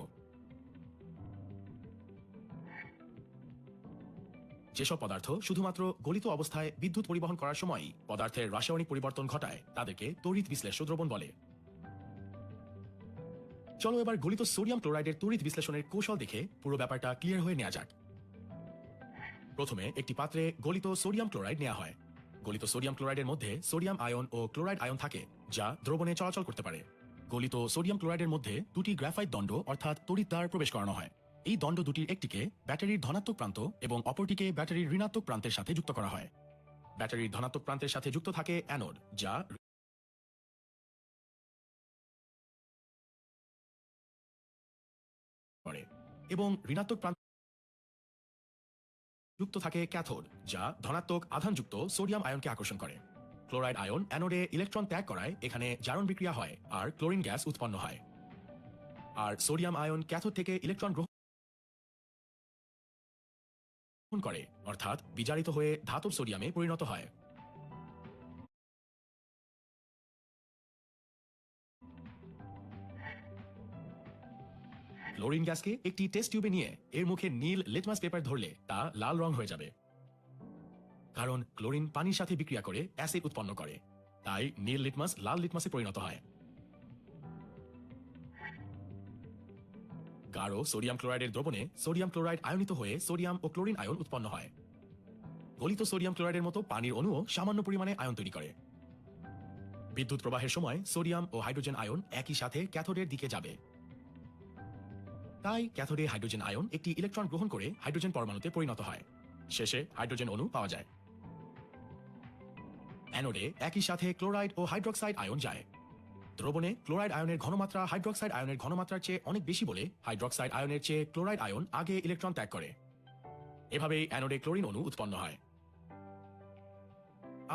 যেসব পদার্থ শুধুমাত্র গলিত অবস্থায় বিদ্যুৎ পরিবহন করার সময়ই পদার্থের রাসায়নিক পরিবর্তন ঘটায় তাদেরকে তড়িৎ বিশ্লেষ্য দ্রবণ বলে। চলো এবার গলিত সোডিয়াম ক্লোরাইডের তড়িৎ বিশ্লেষণের কৌশল দেখে পুরো ব্যাপারটা ক্লিয়ার হয়ে নেওয়া যাক। প্রথমে একটি পাত্রে গলিত সোডিয়াম ক্লোরাইড নেওয়া হয়। গলিত সোডিয়াম ক্লোরাইডের মধ্যে সোডিয়াম আয়ন ও ক্লোরাইড আয়ন থাকে, যা দ্রবণে চলাচল করতে পারে। গলিত সোডিয়াম ক্লোরাইডের মধ্যে দুটি গ্রাফাইট দণ্ড অর্থাৎ তড়িৎদ্বার প্রবেশ করানো হয়। এই দণ্ড দুটির একটিকে ব্যাটারির ধনাত্মক প্রান্ত এবং অপরটিকে ব্যাটারির ঋণাত্মক প্রান্তের সাথে যুক্ত করা হয়। ব্যাটারির ধনাত্মক প্রান্তের সাথে যুক্ত থাকে অ্যানোড, যা করে, এবং ঋণাত্মক প্রান্ত যুক্ত থাকে ক্যাথোড, যা ধনাত্মক আধানযুক্ত সোডিয়াম আয়নকে আকর্ষণ করে। ক্লোরাইড আয়ন অ্যানোডে ইলেকট্রন ত্যাগ করায় এখানে জারণ বিক্রিয়া হয় আর ক্লোরিন গ্যাস উৎপন্ন হয়। আর সোডিয়াম আয়ন ক্যাথোড থেকে ইলেকট্রন গ্রহণ করে, অর্থাৎ বিজারিত হয়ে ধাতব সোডিয়ামে পরিণত হয়। ক্লোরিন গ্যাসকে একটি টেস্ট টিউবে নিয়ে এর মুখে নীল লিটমাস পেপার ধরলে তা লাল রং হয়ে যাবে, কারণ ক্লোরিন পানির সাথে বিক্রিয়া করে অ্যাসিড উৎপন্ন করে, তাই নীল লিটমাস লাল লিটমাসে পরিণত হয়। গাঢ় সোডিয়াম ক্লোরাইডের দ্রবণে সোডিয়াম ক্লোরাইড আয়নিত হয়ে সোডিয়াম ও ক্লোরিন আয়ন উৎপন্ন হয়। গলিত সোডিয়াম ক্লোরাইডের মতো পানির অণুও সামান্য পরিমাণে আয়ন তৈরি করে। বিদ্যুৎ প্রবাহের সময় সোডিয়াম ও হাইড্রোজেন আয়ন একই সাথে ক্যাথোডের দিকে যাবে, তাই ক্যাথোডে হাইড্রোজেন আয়ন একটি ইলেকট্রন গ্রহণ করে হাইড্রোজেন পরমাণুতে পরিণত হয়। শেষে হাইড্রোজেন অণু পাওয়া যায়। অ্যানোডে একই সাথে ক্লোরাইড ও হাইড্রক্সাইড আয়ন যায়। দ্রবণে ক্লোরাইড আয়নের ঘনমাত্রা হাইড্রক্সাইড আয়নের ঘনমাত্রার চেয়ে অনেক বেশি বলে হাইড্রক্সাইড আয়নের চেয়ে ক্লোরাইড আয়ন আগে ইলেকট্রন ত্যাগ করে। এভাবেই অ্যানোডে ক্লোরিন অণু উৎপন্ন হয়।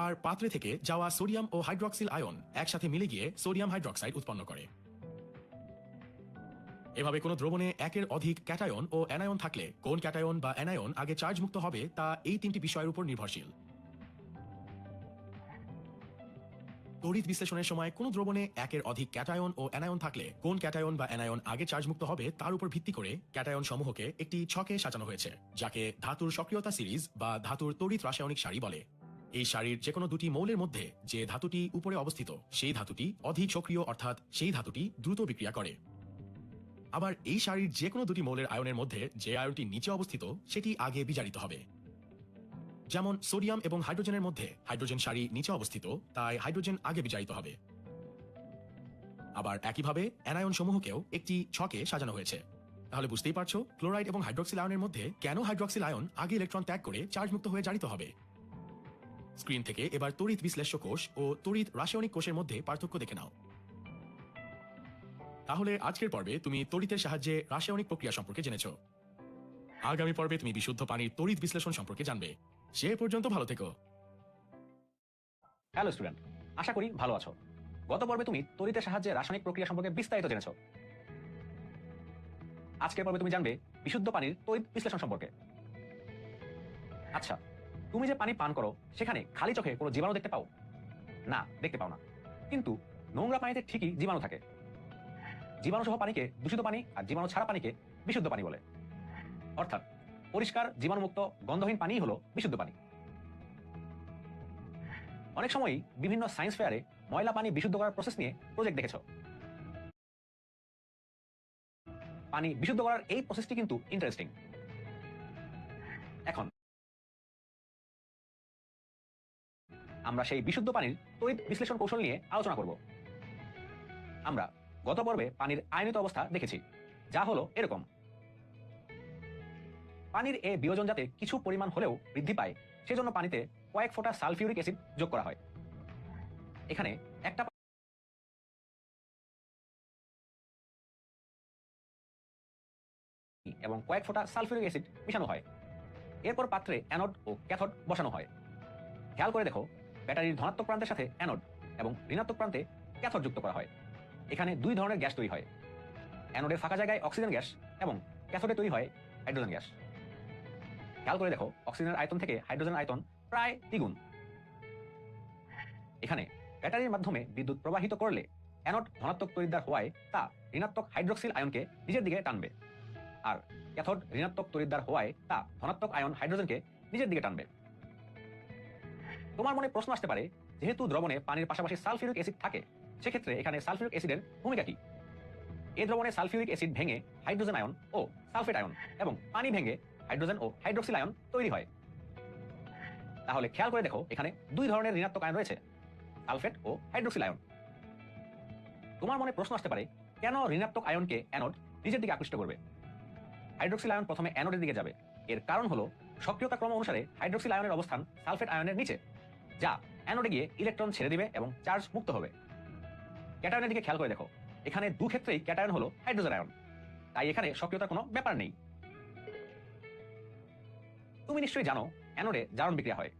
আর পাত্রে থেকে যাওয়া সোডিয়াম ও হাইড্রক্সিল আয়ন একসাথে মিলে গিয়ে সোডিয়াম হাইড্রক্সাইড উৎপন্ন করে। এভাবে কোনো দ্রবণে একের অধিক ক্যাটায়ন ও অ্যানায়ন থাকলে কোন ক্যাটায়ন বা অ্যানায়ন আগে চার্জ মুক্ত হবে তা এই তিনটি বিষয়ের উপর নির্ভরশীল। তড়িৎ বিশ্লেষণের সময় কোনো দ্রবণে একের অধিক ক্যাটায়ন ও অ্যানায়ন থাকলে কোন ক্যাটায়ন বা অ্যানায়ন আগে চার্জ মুক্ত হবে তার উপর ভিত্তি করে ক্যাটায়ন সমূহকে একটি ছকে সাজানো হয়েছে, যাকে ধাতুর সক্রিয়তা সিরিজ বা ধাতুর তড়িৎ রাসায়নিক সারি বলে। এই সারির যে কোনো দুটি মৌলের মধ্যে যে ধাতুটি উপরে অবস্থিত সেই ধাতুটি অধিক সক্রিয়, অর্থাৎ সেই ধাতুটি দ্রুত বিক্রিয়া করে। আবার এই সারির যে কোনো দুটি মৌলের আয়নের মধ্যে যে আয়নটি নিচে অবস্থিত সেটি আগে বিজারিত হবে। যেমন সোডিয়াম এবং হাইড্রোজেনের মধ্যে হাইড্রোজেন সারি নিচে অবস্থিত, তাই হাইড্রোজেন আগে বিজারিত হবে। আবার একইভাবে অ্যানায়ন সমূহকেও একটি ছকে সাজানো হয়েছে। তাহলে বুঝতেই পারছো ক্লোরাইড এবং হাইড্রক্সিল আয়নের মধ্যে কেন হাইড্রক্সিল আয়ন আগে ইলেকট্রন ত্যাগ করে চার্জ মুক্ত হয়ে জারিত হবে। স্ক্রিন থেকে এবার তড়িৎ বিশ্লেষ্য কোষ ও তড়িৎ রাসায়নিক কোষের মধ্যে পার্থক্য দেখে নাও। তাহলে আজকের পর্বে তুমি তড়িতের সাহায্যে রাসায়নিক প্রক্রিয়া সম্পর্কে জেনেছো। আগামী পর্বে তুমি বিশুদ্ধ পানির তড়িৎ বিশ্লেষণ সম্পর্কে জানবে। সে পর্যন্ত ভালো থেকো। হ্যালো স্টুডেন্ট, আশা করি ভালো আছো। গত পর্বে তুমি তড়িতের সাহায্যে রাসায়নিক প্রক্রিয়া সম্পর্কে বিস্তারিত জেনেছো। আজকের পর্বে তুমি জানবে বিশুদ্ধ পানির তড়িৎ বিশ্লেষণ সম্পর্কে। আচ্ছা, তুমি যে পানি পান করো সেখানে খালি চোখে কোনো জীবাণু দেখতে পাও? না, দেখতে পাও না। কিন্তু নোংরা পানিতে ঠিকই জীবাণু থাকে। জীবাণু সহ পানিকে দূষিত পানি আর জীবাণু ছাড়া পানিকে বিশুদ্ধ পানি বলে। অর্থাৎ পরিষ্কার জীবাণুমুক্ত গন্ধহীন পানি হলো বিশুদ্ধ পানি। অনেক সময়ই বিভিন্ন সায়েন্স ফেয়ারে ময়লা পানি বিশুদ্ধ করার প্রসেস নিয়ে প্রজেক্ট দেখেছো। পানি বিশুদ্ধ করার এই প্রসেসটি কিন্তু ইন্টারেস্টিং। আমরা সেই বিশুদ্ধ পানির তড়িৎ বিশ্লেষণ কৌশল নিয়ে আলোচনা করব। আমরা গত পর্বে পানির আয়নিত অবস্থা দেখেছি, যা হলো এরকম। পানির এ বিয়োজন যাতে কিছু পরিমাণ হলেও বৃদ্ধি পায়, সেজন্য পানিতে কয়েক ফোঁটা সালফিউরিক অ্যাসিড যোগ করা হয়। এখানে একটা এবং কয়েক ফোঁটা সালফিউরিক অ্যাসিড মিশানো হয়। এরপর পাত্রে অ্যানোড ও ক্যাথোড বসানো হয়। খেয়াল করে দেখো, ব্যাটারির ধনাত্মক প্রান্তের সাথে অ্যানোড এবং ঋণাত্মক প্রান্তে ক্যাথোড যুক্ত করা হয়। এখানে দুই ধরনের গ্যাস তৈরি হয়। অ্যানোডের ফাঁকা জায়গায় অক্সিজেন গ্যাস এবং ক্যাথোডে তৈরি হয় হাইড্রোজেন গ্যাস। খেয়াল করে দেখো, অক্সিজেনের আয়তন থেকে হাইড্রোজেনের আয়তন প্রায় দ্বিগুণ। এখানে ব্যাটারির মাধ্যমে বিদ্যুৎ প্রবাহিত করলে অ্যানোড ধনাত্মক তড়িৎদ্বার হওয়ায় তা ঋণাত্মক হাইড্রক্সিল আয়নকে নিজের দিকে টানবে, আর ক্যাথোড ঋণাত্মক তড়িৎদ্বার হওয়ায় তা ধনাত্মক আয়ন হাইড্রোজেনকে নিজের দিকে টানবে। তোমার মনে প্রশ্ন আসতে পারে, যেহেতু দ্রবণে পানির পাশাপাশি সালফিউরিক অ্যাসিড থাকে, সেক্ষেত্রে এখানে সালফিউরিক অ্যাসিডের ভূমিকা কি? এই দ্রবণে সালফিউরিক অ্যাসিড ভেঙে হাইড্রোজেন আয়ন ও সালফেট আয়ন এবং পানি ভেঙে হাইড্রোজেন ও হাইড্রক্সিল আয়ন তৈরি হয়। তাহলে খেয়াল করে দেখো, এখানে দুই ধরনের ঋণাত্মক আয়ন রয়েছে, সালফেট ও হাইড্রক্সিল আয়ন। তোমার মনে প্রশ্ন আসতে পারে, কেন ঋণাত্মক আয়নকে অ্যানোড নিজের দিকে আকৃষ্ট করবে? হাইড্রক্সিল আয়ন প্রথমে অ্যানোডের দিকে যাবে। এর কারণ হলো সক্রিয়তা ক্রম অনুসারে হাইড্রক্সিল আয়নের অবস্থান সালফেট আয়নের নিচে, যা অ্যানোডে গিয়ে ইলেকট্রন ছেড়ে দিবে এবং চার্জ মুক্ত হবে। ক্যাটায়নের দিকে খেয়াল করে দেখো, এখানে দু ক্ষেত্রেই ক্যাটায়ন হলো হাইড্রোজেন আয়ন, তাই এখানে সক্রিয়তার কোনো ব্যাপার নেই। তুমি নিশ্চয়ই জানো, অ্যানোডে জারণ বিক্রিয়া হয়।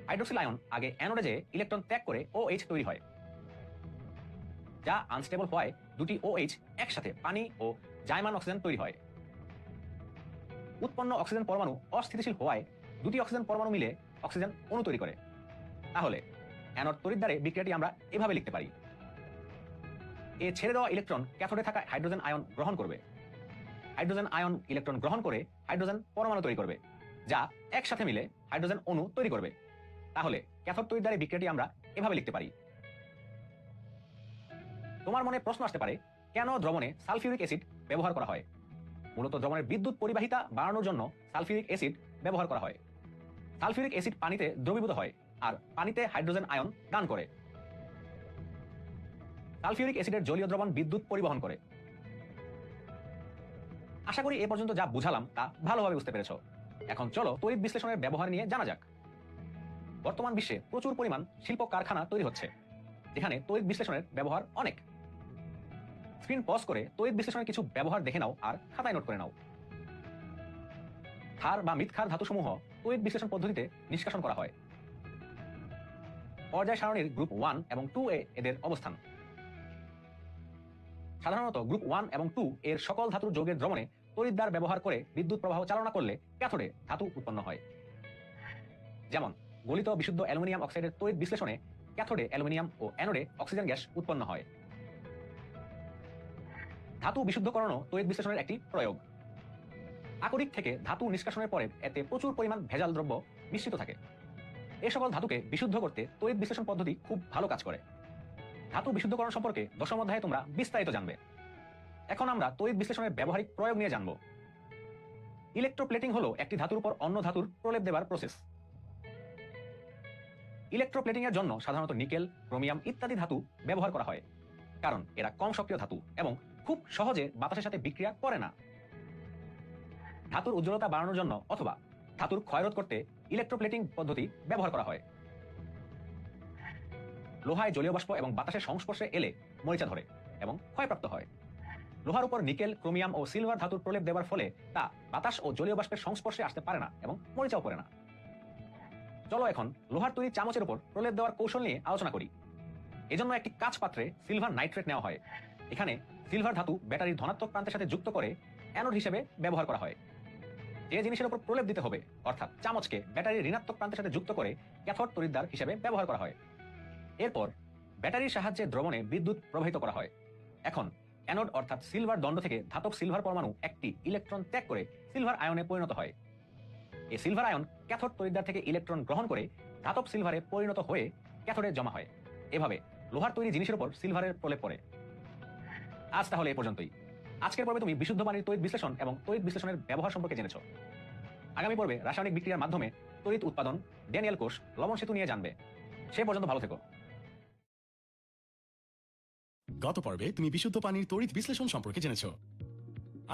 হাইড্রক্সিল আয়ন আগে অ্যানোডে যেয়ে ইলেকট্রন ত্যাগ করে OH তৈরি হয়, যা আনস্টেবল হওয়ায় দুটি OH একসাথে পানি ও জায়মান অক্সিজেন তৈরি হয়। উৎপন্ন অক্সিজেন পরমাণু অস্থিতিশীল হওয়ায় দুটি অক্সিজেন পরমাণু মিলে অক্সিজেন অণু তৈরি করে। তাহলে অ্যানোড তড়িৎদ্বারে বিক্রিয়াটি আমরা এভাবে লিখতে পারি: এ ছেড়ে দেওয়া ইলেকট্রন ক্যাথোডে থাকা হাইড্রোজেন আয়ন গ্রহণ করবে, হাইড্রোজেন আয়ন ইলেকট্রন গ্রহণ করে হাইড্রোজেন পরমাণু তৈরি করবে, যা একসাথে মিলে হাইড্রোজেন অণু তৈরি করবে। তাহলে ক্যাথোড তড়িৎদ্বারে বিক্রিয়াটি আমরা এভাবে লিখতে পারি। তোমার মনে প্রশ্ন আসতে পারে, কেন দ্রবণে সালফিউরিক অ্যাসিড ব্যবহার করা হয়? মূলত দ্রবণের বিদ্যুৎ পরিবাহিতা বাড়ানোর জন্য সালফিউরিক অ্যাসিড ব্যবহার করা হয়। সালফিউরিক অ্যাসিড পানিতে দ্রবীভূত হয় আর পানিতে হাইড্রোজেন আয়ন দান করে। সালফিউরিক অ্যাসিডের জলীয় দ্রবণ বিদ্যুৎ পরিবহন করে। আশা করি এ পর্যন্ত যা বুঝালাম তা ভালোভাবে বুঝতে পেরেছো। এখন চলো তড়িৎ বিশ্লেষণের ব্যবহার নিয়ে জানা যাক। বর্তমান বিশ্বে প্রচুর পরিমাণ শিল্প কারখানা তৈরি হচ্ছে, যেখানে তড়িৎ বিশ্লেষণের ব্যবহার অনেক। স্ক্রিন পজ করে তড়িৎ বিশ্লেষণের কিছু ব্যবহার দেখে নাও আর খাতায় নোট করে নাও। ক্ষার বা মৃৎক্ষার ধাতুসমূহ তড়িৎ বিশ্লেষণ পদ্ধতিতে নিষ্কাশন করা হয়। পর্যায় সারণীর গ্রুপ 1 এবং 2 এ এদের অবস্থান। সাধারণত গ্রুপ 1 এবং 2 এর সকল ধাতুর যৌগের দ্রবণে তড়িৎদ্বার ব্যবহার করে বিদ্যুৎ প্রবাহ চালনা করলে ক্যাথোডে ধাতু উৎপন্ন হয়। যেমন গলিত বিশুদ্ধ অ্যালুমিনিয়াম অক্সাইডের তড়িৎ বিশ্লেষণে ক্যাথোডে অ্যালুমিনিয়াম ও অ্যানোডে অক্সিজেন গ্যাস উৎপন্ন হয়। ধাতু বিশুদ্ধকরণও তড়িৎ বিশ্লেষণের একটি প্রয়োগ। আকরিক থেকে ধাতু নিষ্কাশনের পরে এতে প্রচুর পরিমাণ ভেজাল দ্রব্য মিশ্রিত থাকে। এ সকল ধাতুকে বিশুদ্ধ করতে তড়িৎ বিশ্লেষণ পদ্ধতি খুব ভালো কাজ করে। ধাতু বিশুদ্ধকরণ সম্পর্কে দশম অধ্যায়ে তোমরা বিস্তারিত জানবে। এখন আমরা তড়িৎ বিশ্লেষণের ব্যবহারিক প্রয়োগ নিয়ে জানব। ইলেকট্রোপ্লেটিং হলো একটি ধাতুর উপর অন্য ধাতুর প্রলেপ দেবার প্রসেস। ইলেকট্রোপ্লেটিং এর জন্য সাধারণত নিকেল, ক্রোমিয়াম ইত্যাদি ধাতু ব্যবহার করা হয়, কারণ এরা কম সক্রিয় ধাতু এবং খুব সহজে বাতাসের সাথে বিক্রিয়া করে না। ধাতুর উজ্জ্বলতা বাড়ানোর জন্য অথবা ধাতুর ক্ষয়রোধ করতে ইলেকট্রোপ্লেটিং পদ্ধতি ব্যবহার করা হয়। লোহায় জলীয় বাষ্প এবং বাতাসের সংস্পর্শে এলে মরিচা ধরে এবং ক্ষয়প্রাপ্ত হয়। লোহার উপর নিকেল, ক্রোমিয়াম ও সিলভার ধাতুর প্রলেপ দেওয়ার ফলে তা বাতাস ও জলীয় বাষ্পের সংস্পর্শে আসতে পারে না এবং মরিচাও পড়ে না। চলো এখন লোহার তৈরি চামচের উপর প্রলেপ দেওয়ার কৌশল নিয়ে আলোচনা করি। এজন্য একটি কাঁচ পাত্রে সিলভার নাইট্রেট নেওয়া হয়। এখানে সিলভার ধাতু ব্যাটারির ধনাত্মক প্রান্তের সাথে যুক্ত করে অ্যানোড হিসেবে ব্যবহার করা হয়। যে জিনিসের উপর প্রলেপ দিতে হবে, অর্থাৎ চামচকে ব্যাটারির ঋণাত্মক প্রান্তের সাথে যুক্ত করে ক্যাথোড তড়িৎদ্বার হিসেবে ব্যবহার করা হয়। এরপর ব্যাটারির সাহায্যে দ্রবণে বিদ্যুৎ প্রবাহিত করা হয়। এখন অ্যানোড অর্থাৎ সিলভার দণ্ড থেকে ধাতব সিলভার পরমাণু একটি ইলেকট্রন ত্যাগ করে সিলভার আয়নে পরিণত হয়। এই সিলভার আয়ন ক্যাথোড তড়িৎদ্বার থেকে ইলেকট্রন গ্রহণ করে ধাতব সিলভারে পরিণত হয়ে ক্যাথোডে জমা হয়। এভাবে লোহার তৈরি জিনিসের উপর সিলভারের প্রলেপ পড়ে। আজ তাহলে এ পর্যন্তই। আজকের পর্বে তুমি বিশুদ্ধ পানির তড়িৎ বিশ্লেষণ এবং তড়িৎ বিশ্লেষণের ব্যবহার সম্পর্কে জেনেছো। আগামী পর্বে রাসায়নিক বিক্রিয়ার মাধ্যমে তড়িৎ উৎপাদন ড্যানিয়েল কোষ লবণ সেতু নিয়ে জানবে। সে পর্যন্ত ভালো থেকো। গত পর্বে তুমি বিশুদ্ধ পানির তড়িৎ বিশ্লেষণ সম্পর্কে জেনেছো।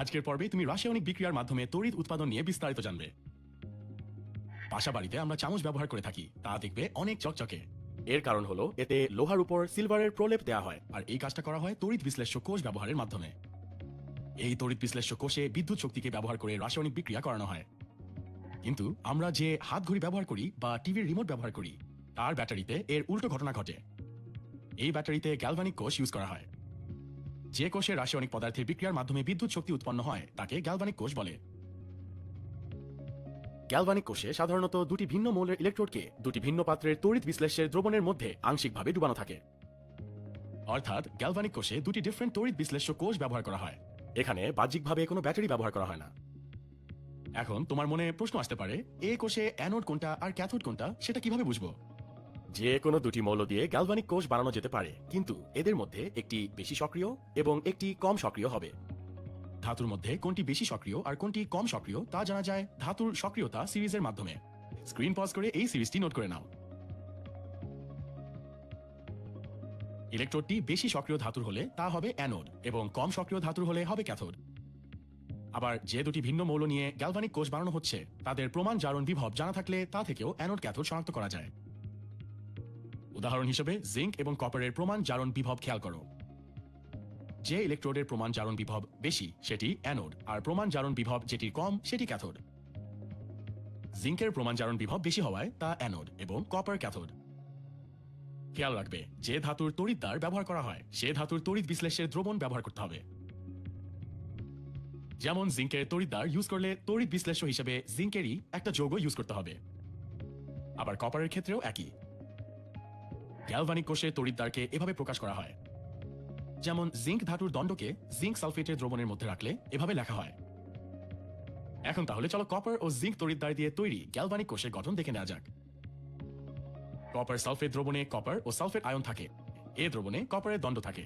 আজকের পর্বে তুমি রাসায়নিক বিক্রিয়ার মাধ্যমে তড়িৎ উৎপাদন নিয়ে বিস্তারিত জানবে। বাসা বাড়িতে আমরা চামচ ব্যবহার করে থাকি, তা দেখবে অনেক চকচকে। এর কারণ হলো এতে লোহার উপর সিলভারের প্রলেপ দেওয়া হয়, আর এই কাজটা করা হয় তড়িৎ বিশ্লেষ্য কোষ ব্যবহারের মাধ্যমে। এই তড়িৎ বিশ্লেষ্য কোষে বিদ্যুৎ শক্তিকে ব্যবহার করে রাসায়নিক বিক্রিয়া করানো হয়। কিন্তু আমরা যে হাত ঘড়ি ব্যবহার করি বা টিভির রিমোট ব্যবহার করি, তার ব্যাটারিতে এর উল্টো ঘটনা ঘটে। এই ব্যাটারিতে গ্যালভানিক কোষ ইউজ করা হয়। যে কোষে রাসায়নিক পদার্থের বিক্রিয়ার মাধ্যমে বিদ্যুৎ শক্তি উৎপন্ন হয় তাকে গ্যালভানিক কোষ বলে। গ্যালভানিক কোষে সাধারণত দুটি ভিন্ন মৌলের ইলেকট্রোডকে দুটি ভিন্ন পাত্রের তড়িৎ বিশ্লেষ্যের দ্রবণের মধ্যে আংশিকভাবে ডুবানো থাকে। অর্থাৎ গ্যালভানিক কোষে দুটি ডিফারেন্ট তড়িৎ বিশ্লেষ্য কোষ ব্যবহার করা হয়। এখানে বাহ্যিকভাবে কোনো ব্যাটারি ব্যবহার করা হয় না। এখন তোমার মনে প্রশ্ন আসতে পারে, এ কোষে অ্যানোড কোনটা আর ক্যাথোড কোনটা সেটা কিভাবে বুঝবো? যে কোনো দুটি মৌল দিয়ে গ্যালভানিক কোষ বানানো যেতে পারে, কিন্তু এদের মধ্যে একটি বেশি সক্রিয় এবং একটি কম সক্রিয় হবে। ধাতুর মধ্যে কোনটি বেশি সক্রিয় আর কোনটি কম সক্রিয় তা জানা যায় ধাতুর সক্রিয়তা সিরিজের মাধ্যমে। স্ক্রিন পজ করে এই সিরিজটি নোট করে নাও। ইলেকট্রোডটি বেশি সক্রিয় ধাতুর হলে তা হবে অ্যানোড এবং কম সক্রিয় ধাতুর হলে হবে ক্যাথোড। আবার যে দুটি ভিন্ন মৌল নিয়ে গ্যালভানিক কোষ বানানো হচ্ছে তাদের প্রমাণ জারণ বিভব জানা থাকলে তা থেকেও অ্যানোড ক্যাথোড শনাক্ত করা যায়। উদাহরণ হিসেবে জিঙ্ক এবং কপারের প্রমাণ জারণ বিভব খেয়াল করো। যে ইলেকট্রোডের প্রমাণ জারণ বিভব বেশি সেটি অ্যানোড, আর প্রমাণ জারণ বিভব যেটি কম সেটি ক্যাথোড। জিঙ্কের প্রমাণ জারণ বিভব বেশি হওয়ায় তা অ্যানোড এবং কপার ক্যাথোড। খেয়াল রাখবে, যে ধাতুর তড়িৎদ্বার ব্যবহার করা হয় সে ধাতুর তড়িৎ বিশ্লেষ্যের দ্রবণ ব্যবহার করতে হবে। যেমন জিঙ্কের তড়িৎদ্বার ইউজ করলে তড়িৎ বিশ্লেষ্য হিসেবে জিঙ্কেরই একটা যৌগ ইউজ করতে হবে। আবার কপারের ক্ষেত্রেও একই। গ্যালভানিক কোষে তড়িৎদ্বারকে এভাবে প্রকাশ করা হয়। যেমন জিঙ্ক ধাতুর দণ্ডকে জিঙ্ক সালফেটের দ্রবণের মধ্যে রাখলে এভাবে লেখা হয়। এখন তাহলে চলো কপার ও জিঙ্ক তড়িৎদ্বার দিয়ে তৈরি গ্যালভানিক কোষের গঠন দেখে নেওয়া যাক। কপার সালফেট দ্রবণে কপার ও সালফেট আয়ন থাকে, এ দ্রবণে কপারের দণ্ড থাকে।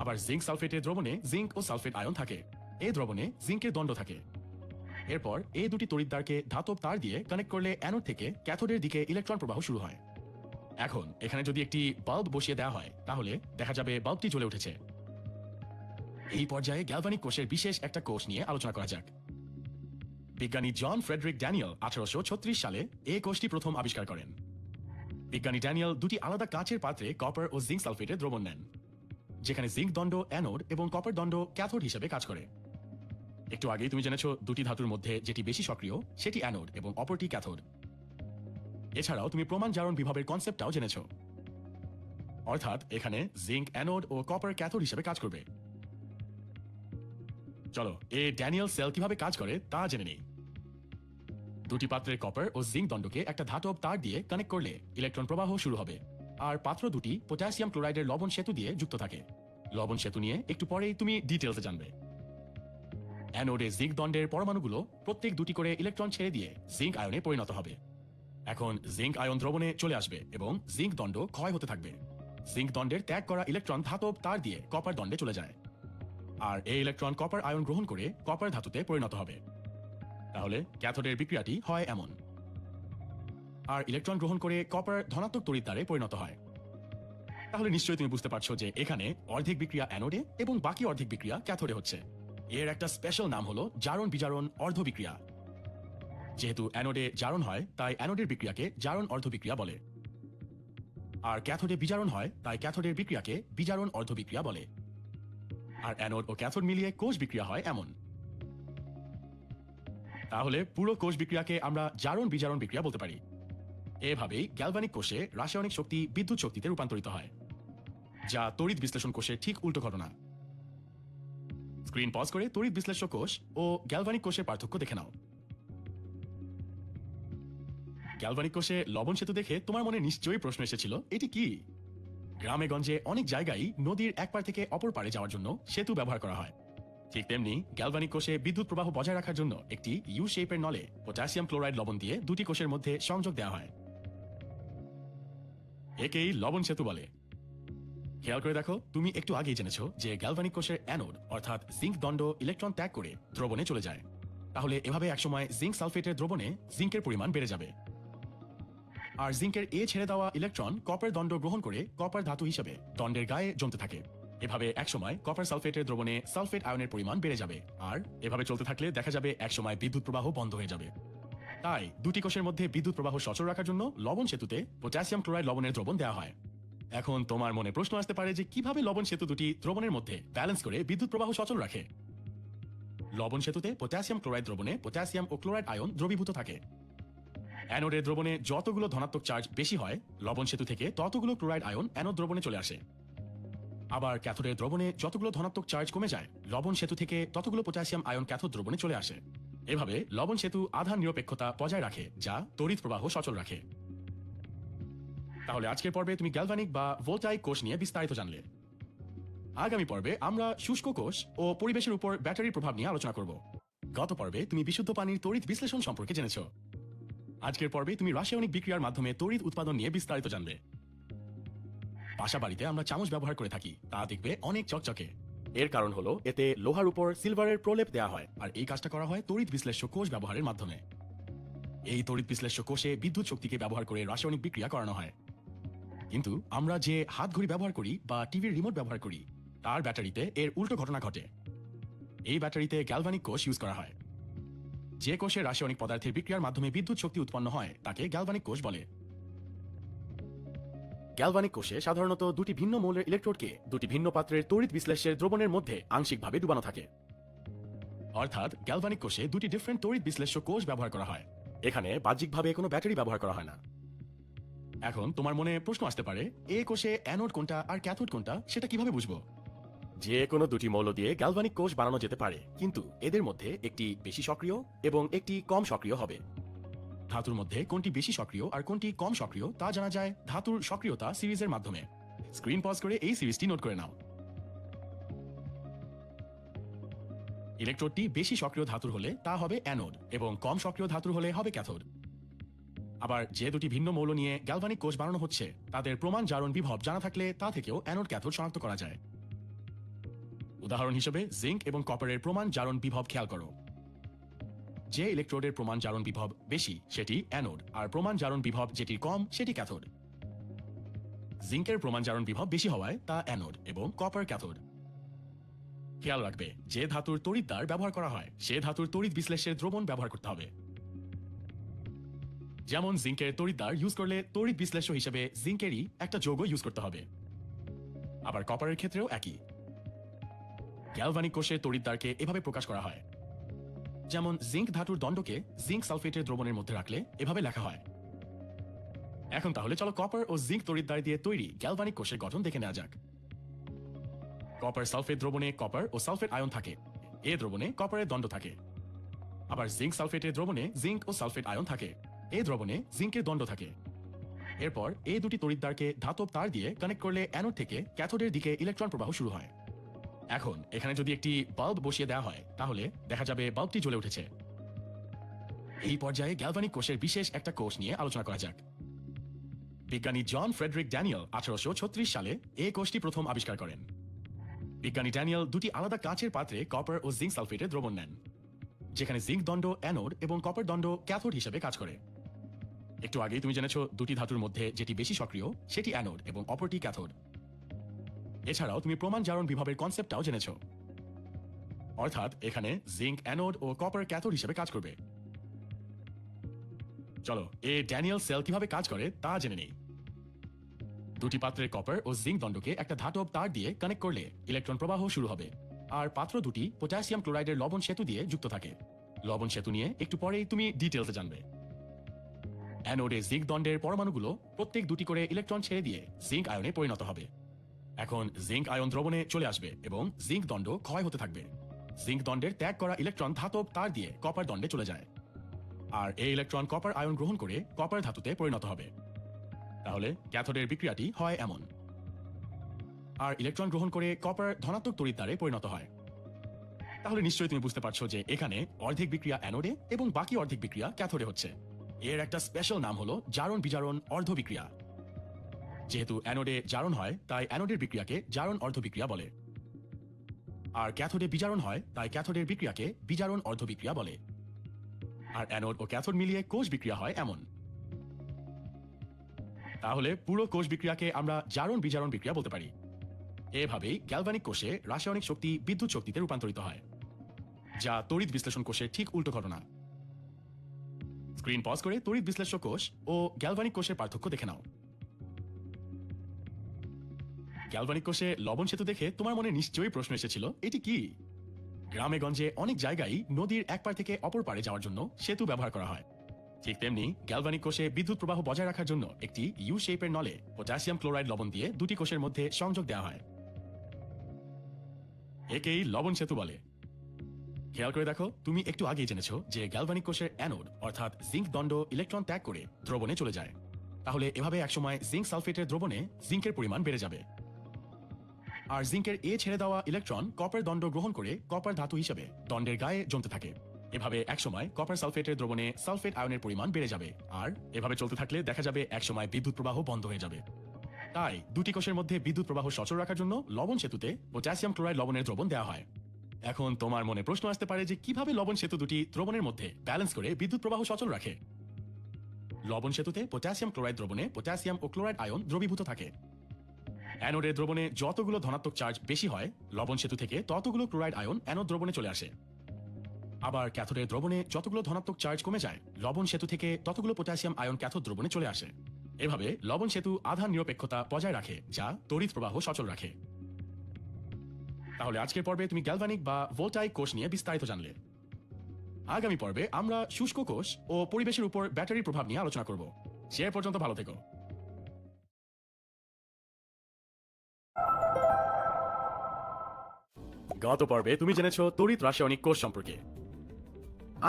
আবার জিঙ্ক সালফেটের দ্রবণে জিঙ্ক ও সালফেট আয়ন থাকে, এ দ্রবণে জিঙ্কের দণ্ড থাকে। এরপর এই দুটি তড়িৎদ্বারকে ধাতব তার দিয়ে কানেক্ট করলে অ্যানোড থেকে ক্যাথোডের দিকে ইলেকট্রন প্রবাহ শুরু হয়। এখন এখানে যদি একটি বাল্ব বসিয়ে দেওয়া হয় তাহলে দেখা যাবে বাল্বটি জ্বলে উঠেছে। এই পর্যায়ে গ্যালভানিক কোষের বিশেষ একটা কোষ নিয়ে আলোচনা করা যাক। বিজ্ঞানী জন ফ্রেডরিক ড্যানিয়েল 1836 সালে এই কোষটি প্রথম আবিষ্কার করেন। বিজ্ঞানী ড্যানিয়েল দুটি আলাদা কাঁচের পাত্রে কপার ও জিঙ্ক সালফেটের দ্রবণ নেন, যেখানে জিঙ্ক দণ্ড অ্যানোড এবং কপার দণ্ড ক্যাথোড হিসেবে কাজ করে। একটু আগেই তুমি জেনেছো দুটি ধাতুর মধ্যে যেটি বেশি সক্রিয় সেটি অ্যানোড এবং অপরটি ক্যাথোড। এছাড়াও তুমি প্রমাণ জারণ বিভবের কনসেপ্টটাও জেনেছো, অর্থাৎ এখানে জিঙ্ক অ্যানোড ও কপার ক্যাথোড হিসেবে কাজ করবে। চলো এই ড্যানিয়েল সেল কিভাবে কাজ করে তা জেনে নেই। দুটি পাত্রের কপার ও জিঙ্ক দণ্ডকে একটা ধাতব তার দিয়ে কানেক্ট করলে ইলেকট্রন প্রবাহ শুরু হবে, আর পাত্র দুটি পটাশিয়াম ক্লোরাইডের লবণ সেতু দিয়ে যুক্ত থাকে। লবণ সেতু নিয়ে একটু পরেই তুমি ডিটেলসে জানবে। অ্যানোডে জিঙ্ক দণ্ডের পরমাণুগুলো প্রত্যেক দুটি করে ইলেকট্রন ছেড়ে দিয়ে জিঙ্ক আয়নে পরিণত হবে। এখন জিঙ্ক আয়ন দ্রবণে চলে আসবে এবং জিঙ্ক দণ্ড ক্ষয় হতে থাকবে। জিঙ্ক দণ্ডের ত্যাগ করা ইলেকট্রন ধাতব তার দিয়ে কপার দণ্ডে চলে যায়, আর এই ইলেকট্রন কপার আয়ন গ্রহণ করে কপার ধাতুতে পরিণত হবে। তাহলে ক্যাথোডের বিক্রিয়াটি হয় এমন। আর ইলেকট্রন গ্রহণ করে কপার ধনাত্মক তড়িৎদ্বারে পরিণত হয়। তাহলে নিশ্চয়ই তুমি বুঝতে পারছো যে এখানে অর্ধেক বিক্রিয়া অ্যানোডে এবং বাকি অর্ধেক বিক্রিয়া ক্যাথোডে হচ্ছে। এর একটা স্পেশাল নাম হলো জারণ বিজারণ অর্ধ বিক্রিয়া। যেহেতু অ্যানোডে জারণ হয় তাই অ্যানোডের বিক্রিয়াকে জারণ অর্ধ বিক্রিয়া বলে, আর ক্যাথোডে বিজারণ হয় তাই ক্যাথোডের বিক্রিয়াকে বিজারণ অর্ধ বিক্রিয়া বলে। আর অ্যানোড ও ক্যাথোড মিলিয়ে কোষ বিক্রিয়া হয় এমন। তাহলে পুরো কোষ বিক্রিয়াকে আমরা জারণ বিজারণ বিক্রিয়া বলতে পারি। এভাবেই গ্যালভানিক কোষে রাসায়নিক শক্তি বিদ্যুৎ শক্তিতে রূপান্তরিত হয়, যা তড়িৎ বিশ্লেষণ কোষের ঠিক উল্টো ঘটনা। স্ক্রিন পজ করে তড়িৎ বিশ্লেষ্য কোষ ও গ্যালভানিক কোষের পার্থক্য দেখে নাও। গ্যালভানিক কোষে লবণ সেতু দেখে তোমার মনে নিশ্চয়ই প্রশ্ন এসেছিল, এটি কি? গ্রামে গঞ্জে অনেক জায়গায় নদীর এক পার থেকে অপর পারে যাওয়ার জন্য সেতু ব্যবহার করা হয়। ঠিক তেমনি গ্যালভানিক কোষে বিদ্যুৎ প্রবাহ বজায় রাখার জন্য একটি ইউ শেপের নলে পটাশিয়াম ক্লোরাইড লবণ দিয়ে দুটি কোষের মধ্যে সংযোগ দেওয়া হয়। একেই লবণ সেতু বলে। খেয়াল করে দেখো, তুমি একটু আগেই জেনেছো যে গ্যালভানিক কোষের অ্যানোড অর্থাৎ জিঙ্ক দণ্ড ইলেকট্রন ত্যাগ করে দ্রবণে চলে যায়। তাহলে এভাবে একসময় জিঙ্ক সালফেটের দ্রবণে জিঙ্কের পরিমাণ বেড়ে যাবে, আর জিঙ্কের ছেড়ে দেওয়া ইলেকট্রন কপার দণ্ড গ্রহণ করে কপার ধাতু হিসেবে দণ্ডের গায়ে জমতে থাকে। এভাবে একসময় কপার সালফেটের দ্রবণে সালফেট আয়নের পরিমাণ বেড়ে যাবে, আর এভাবে চলতে থাকলে দেখা যাবে একসময় বিদ্যুৎ প্রবাহ বন্ধ হয়ে যাবে। তাই দুটি কোষের মধ্যে বিদ্যুৎ প্রবাহ সচল রাখার জন্য লবণ সেতুতে পটাশিয়াম ক্লোরাইড লবণের দ্রবণ দেওয়া হয়। এখন তোমার মনে প্রশ্ন আসতে পারে যে কিভাবে লবণ সেতু দুটি দ্রবণের মধ্যে ব্যালেন্স করে বিদ্যুৎ প্রবাহ সচল রাখে। লবণ সেতুতে পটাশিয়াম ক্লোরাইড দ্রবণে পটাশিয়াম ও ক্লোরাইড আয়ন দ্রবীভূত থাকে। অ্যানোডের দ্রবণে যতগুলো ধনাত্মক চার্জ বেশি হয়, লবণ সেতু থেকে ততগুলো ক্লোরাইড আয়ন অ্যানোড দ্রবণে চলে আসে। আবার ক্যাথোডের দ্রবণে যতগুলো ধনাত্মক চার্জ কমে যায়, লবণ সেতু থেকে ততগুলো পটাশিয়াম আয়ন ক্যাথোড দ্রবণে চলে আসে। এভাবে লবণ সেতু আধান নিরপেক্ষতা বজায় রাখে, যা তড়িৎ প্রবাহ সচল রাখে। তাহলে আজকের পর্বে তুমি গ্যালভানিক বা ভোল্টাইক কোষ নিয়ে বিস্তারিত জানলে। আগামী পর্বে আমরা শুষ্ক কোষ ও পরিবেশের উপর ব্যাটারির প্রভাব নিয়ে আলোচনা করব। গত পর্বে তুমি বিশুদ্ধ পানির তড়িৎ বিশ্লেষণ সম্পর্কে জেনেছ। আজকের পর্বে তুমি রাসায়নিক বিক্রিয়ার মাধ্যমে তড়িৎ উৎপাদন নিয়ে বিস্তারিত জানবে। বাসা বাড়িতে আমরা চামচ ব্যবহার করে থাকি, তা দেখবে অনেক চকচকে। এর কারণ হলো এতে লোহার উপর সিলভারের প্রলেপ দেওয়া হয়, আর এই কাজটা করা হয় তড়িৎ বিশ্লেষ্য কোষ ব্যবহারের মাধ্যমে। এই তড়িৎ বিশ্লেষ্য কোষে বিদ্যুৎ শক্তিকে ব্যবহার করে রাসায়নিক বিক্রিয়া করানো হয়। কিন্তু আমরা যে হাত ঘড়ি ব্যবহার করি বা টিভির রিমোট ব্যবহার করি, তার ব্যাটারিতে এর উল্টো ঘটনা ঘটে। এই ব্যাটারিতে গ্যালভানিক কোষ ইউজ করা হয়। যে কোষে রাসায়নিক পদার্থের বিক্রিয়ার মাধ্যমে বিদ্যুৎ শক্তি উৎপন্ন হয় তাকে গ্যালভানিক কোষ বলে। গ্যালভানিক কোষে সাধারণত দুটি ভিন্ন মৌলের ইলেকট্রোডকে দুটি ভিন্ন পাত্রের তড়িৎ বিশ্লেষ্যের দ্রবণের মধ্যে আংশিকভাবে ডুবানো থাকে। অর্থাৎ গ্যালভানিক কোষে দুটি ডিফারেন্ট তড়িৎ বিশ্লেষ্য কোষ ব্যবহার করা হয়। এখানে বাহ্যিকভাবে কোনো ব্যাটারি ব্যবহার করা হয় না। এখন তোমার মনে প্রশ্ন আসতে পারে, এ কোষে অ্যানোড কোনটা আর ক্যাথোড কোনটা সেটা কিভাবে বুঝবো? যে কোনো দুটি মৌল দিয়ে গ্যালভানিক কোষ বানানো যেতে পারে, কিন্তু এদের মধ্যে একটি বেশি সক্রিয় এবং একটি কম সক্রিয় হবে। ধাতুর মধ্যে কোনটি বেশি সক্রিয় আর কোনটি কম সক্রিয় তা জানা যায় ধাতুর সক্রিয়তা সিরিজের মাধ্যমে। স্ক্রিন পজ করে এই সিরিজটি নোট করে নাও। ইলেকট্রোডটি বেশি সক্রিয় ধাতুর হলে তা হবে অ্যানোড এবং কম সক্রিয় ধাতুর হলে হবে ক্যাথোড। আবার যে দুটি ভিন্ন মৌল নিয়ে গ্যালভানিক কোষ বানানো হচ্ছে তাদের প্রমাণ জারণ বিভব জানা থাকলে তা থেকেও অ্যানোড ক্যাথোড শনাক্ত করা যায়। উদাহরণ হিসেবে জিঙ্ক এবং কপারের প্রমাণ জারণ বিভব খেয়াল করো। যে ইলেকট্রোডের প্রমাণ জারণ বিভব বেশি সেটি অ্যানোড, আর প্রমাণ জারণ বিভব যেটি কম সেটি ক্যাথোড। জিঙ্কের প্রমাণ জারণ বিভব বেশি হওয়ায় তা অ্যানোড এবং কপার ক্যাথোড। খেয়াল রাখবে, যে ধাতুর তড়িৎদ্বার ব্যবহার করা হয় সে ধাতুর তড়িৎ বিশ্লেষ্যের দ্রবণ ব্যবহার করতে হবে। যেমন জিঙ্কের তড়িৎদ্বার ইউজ করলে তড়িৎ বিশ্লেষ্য হিসেবে জিঙ্কেরই একটা যৌগ ইউজ করতে হবে। আবার কপারের ক্ষেত্রেও একই। গ্যালভানিক কোষের তড়িৎদ্বারকে এভাবে প্রকাশ করা হয়, যেমন জিঙ্ক ধাতুর দণ্ডকে জিঙ্ক সালফেটের দ্রবণের মধ্যে রাখলে এভাবে লেখা হয়। এখন তাহলে চলো কপার ও জিঙ্ক তড়িৎদ্বার দিয়ে তৈরি গ্যালভানিক কোষের গঠন দেখে নেওয়া যাক। কপার সালফেট দ্রবণে কপার ও সালফেট আয়ন থাকে, এ দ্রবণে কপারের দণ্ড থাকে। আবার জিঙ্ক সালফেটের দ্রবণে জিঙ্ক ও সালফেট আয়ন থাকে, এ দ্রবণে জিঙ্কের দণ্ড থাকে। এরপর এই দুটি তড়িৎদ্বারকে ধাতব তার দিয়ে কানেক্ট করলে অ্যানোড থেকে ক্যাথোডের দিকে ইলেকট্রন প্রবাহ শুরু হয়। এখন এখানে যদি একটি বাল্ব বসিয়ে দেওয়া হয় তাহলে দেখা যাবে বাল্বটি জ্বলে উঠেছে। এই পর্যায়ে গ্যালভানিক কোষের বিশেষ একটা কোষ নিয়ে আলোচনা করা যাক। বিজ্ঞানী জন ফ্রেডরিক ড্যানিয়েল 1836 সালে এই কোষটি প্রথম আবিষ্কার করেন। বিজ্ঞানী ড্যানিয়েল দুটি আলাদা কাঁচের পাত্রে কপার ও জিঙ্ক সালফেটের দ্রবণ নেন, যেখানে জিঙ্ক দণ্ড অ্যানোড এবং কপার দণ্ড ক্যাথোড হিসেবে কাজ করে। একটু আগেই তুমি জেনেছো দুটি ধাতুর মধ্যে যেটি বেশি সক্রিয় সেটি অ্যানোড এবং অপরটি ক্যাথোড। এছাড়াও তুমি প্রমাণ জারণ বিভবের কনসেপ্টটাও জেনেছো, অর্থাৎ এখানে জিঙ্ক অ্যানোড ও কপার ক্যাথোড হিসেবে কাজ করবে। চলো এই ড্যানিয়েল সেল কিভাবে কাজ করে তা জেনে নেই। দুটি পাত্রের কপার ও জিঙ্ক দণ্ডকে একটা ধাতব তার দিয়ে কানেক্ট করলে ইলেকট্রন প্রবাহ শুরু হবে, আর পাত্র দুটি পটাশিয়াম ক্লোরাইডের লবণ সেতু দিয়ে যুক্ত থাকে। লবণ সেতু নিয়ে একটু পরেই তুমি ডিটেলসে জানবে। অ্যানোডে জিঙ্ক দণ্ডের পরমাণুগুলো প্রত্যেক দুটি করে ইলেকট্রন ছেড়ে দিয়ে জিঙ্ক আয়নে পরিণত হবে। এখন জিঙ্ক আয়ন দ্রবণে চলে আসবে এবং জিঙ্ক দণ্ড ক্ষয় হতে থাকবে। জিঙ্ক দণ্ডের ত্যাগ করা ইলেকট্রন ধাতব তার দিয়ে কপার দণ্ডে চলে যায়, আর এই ইলেকট্রন কপার আয়ন গ্রহণ করে কপার ধাতুতে পরিণত হবে। তাহলে ক্যাথোডের বিক্রিয়াটি হয় এমন, আর ইলেকট্রন গ্রহণ করে কপার ধনাত্মক তড়িৎদ্বারে পরিণত হয়। তাহলে নিশ্চয়ই তুমি বুঝতে পারছো যে এখানে অর্ধেক বিক্রিয়া অ্যানোডে এবং বাকি অর্ধেক বিক্রিয়া ক্যাথোডে হচ্ছে। এর একটা স্পেশাল নাম হলো জারণ বিজারণ অর্ধ বিক্রিয়া। যেহেতু অ্যানোডে জারণ হয় তাই অ্যানোডের বিক্রিয়াকে জারণ অর্ধ বিক্রিয়া বলে, আর ক্যাথোডে বিজারণ হয় তাই ক্যাথোডের বিক্রিয়াকে বিজারণ অর্ধ বিক্রিয়া বলে। আর অ্যানোড ও ক্যাথোড মিলিয়ে কোষ বিক্রিয়া হয় এমন। তাহলে পুরো কোষ বিক্রিয়াকে আমরা জারণ বিজারণ বিক্রিয়া বলতে পারি। এভাবেই গ্যালভানিক কোষে রাসায়নিক শক্তি বিদ্যুৎ শক্তিতে রূপান্তরিত হয়, যা তড়িৎ বিশ্লেষণ কোষের ঠিক উল্টো ঘটনা। স্ক্রিন পজ করে তড়িৎ বিশ্লেষ্য কোষ ও গ্যালভানিক কোষের পার্থক্য দেখে নাও। গ্যালভানিক কোষে লবণ সেতু দেখে তোমার মনে নিশ্চয়ই প্রশ্ন এসেছিল, এটি কি? গ্রামে গঞ্জে অনেক জায়গায় নদীর এক পার থেকে অপর পারে যাওয়ার জন্য সেতু ব্যবহার করা হয়। ঠিক তেমনি গ্যালভানিক কোষে বিদ্যুৎ প্রবাহ বজায় রাখার জন্য একটি ইউ শেপের নলে পটাশিয়াম ক্লোরাইড লবণ দিয়ে দুটি কোষের মধ্যে সংযোগ দেওয়া হয়। একেই লবণ সেতু বলে। খেয়াল করে দেখো, তুমি একটু আগেই জেনেছো যে গ্যালভানিক কোষের অ্যানোড অর্থাৎ জিঙ্ক দণ্ড ইলেকট্রন ত্যাগ করে দ্রবণে চলে যায়। তাহলে এভাবে একসময় জিঙ্ক সালফেটের দ্রবণে জিঙ্কের পরিমাণ বেড়ে যাবে, আর জিঙ্কের ছেড়ে দেওয়া ইলেকট্রন কপার দণ্ড গ্রহণ করে কপার ধাতু হিসেবে দণ্ডের গায়ে জমতে থাকে। এভাবে একসময় কপার সালফেটের দ্রবণে সালফেট আয়নের পরিমাণ বেড়ে যাবে, আর এভাবে চলতে থাকলে দেখা যাবে একসময় বিদ্যুৎ প্রবাহ বন্ধ হয়ে যাবে। তাই দুটি কোষের মধ্যে বিদ্যুৎ প্রবাহ সচল রাখার জন্য লবণ সেতুতে পটাশিয়াম ক্লোরাইড লবণের দ্রবণ দেওয়া হয়। এখন তোমার মনে প্রশ্ন আসতে পারে যে কিভাবে লবণ সেতু দুটি দ্রবণের মধ্যে ব্যালেন্স করে বিদ্যুৎ প্রবাহ সচল রাখে। লবণ সেতুতে পটাশিয়াম ক্লোরাইড দ্রবণে পটাশিয়াম ও ক্লোরাইড আয়ন দ্রবীভূত থাকে। অ্যানোডের দ্রবণে যতগুলো ধনাত্মক চার্জ বেশি হয়, লবণ সেতু থেকে ততগুলো ক্লোরাইড আয়ন অ্যানোড দ্রবণে চলে আসে। আবার ক্যাথোডের দ্রবণে যতগুলো ধনাত্মক চার্জ কমে যায়, লবণ সেতু থেকে ততগুলো পটাশিয়াম আয়ন ক্যাথোড দ্রবণে চলে আসে। এভাবে লবণ সেতু আধান নিরপেক্ষতা বজায় রাখে, যা তড়িৎ প্রবাহ সচল রাখে। তাহলে আজকের পর্বে তুমি গ্যালভানিক বা ভোল্টাইক কোষ নিয়ে বিস্তারিত জানলে। আগামী পর্বে আমরা শুষ্ক কোষ ও পরিবেশের উপর ব্যাটারির প্রভাব নিয়ে আলোচনা করব। সে পর্যন্ত ভালো থেকো। গত পর্বে তুমি জেনেছো তড়িৎ রাসায়নিক কোষ সম্পর্কে।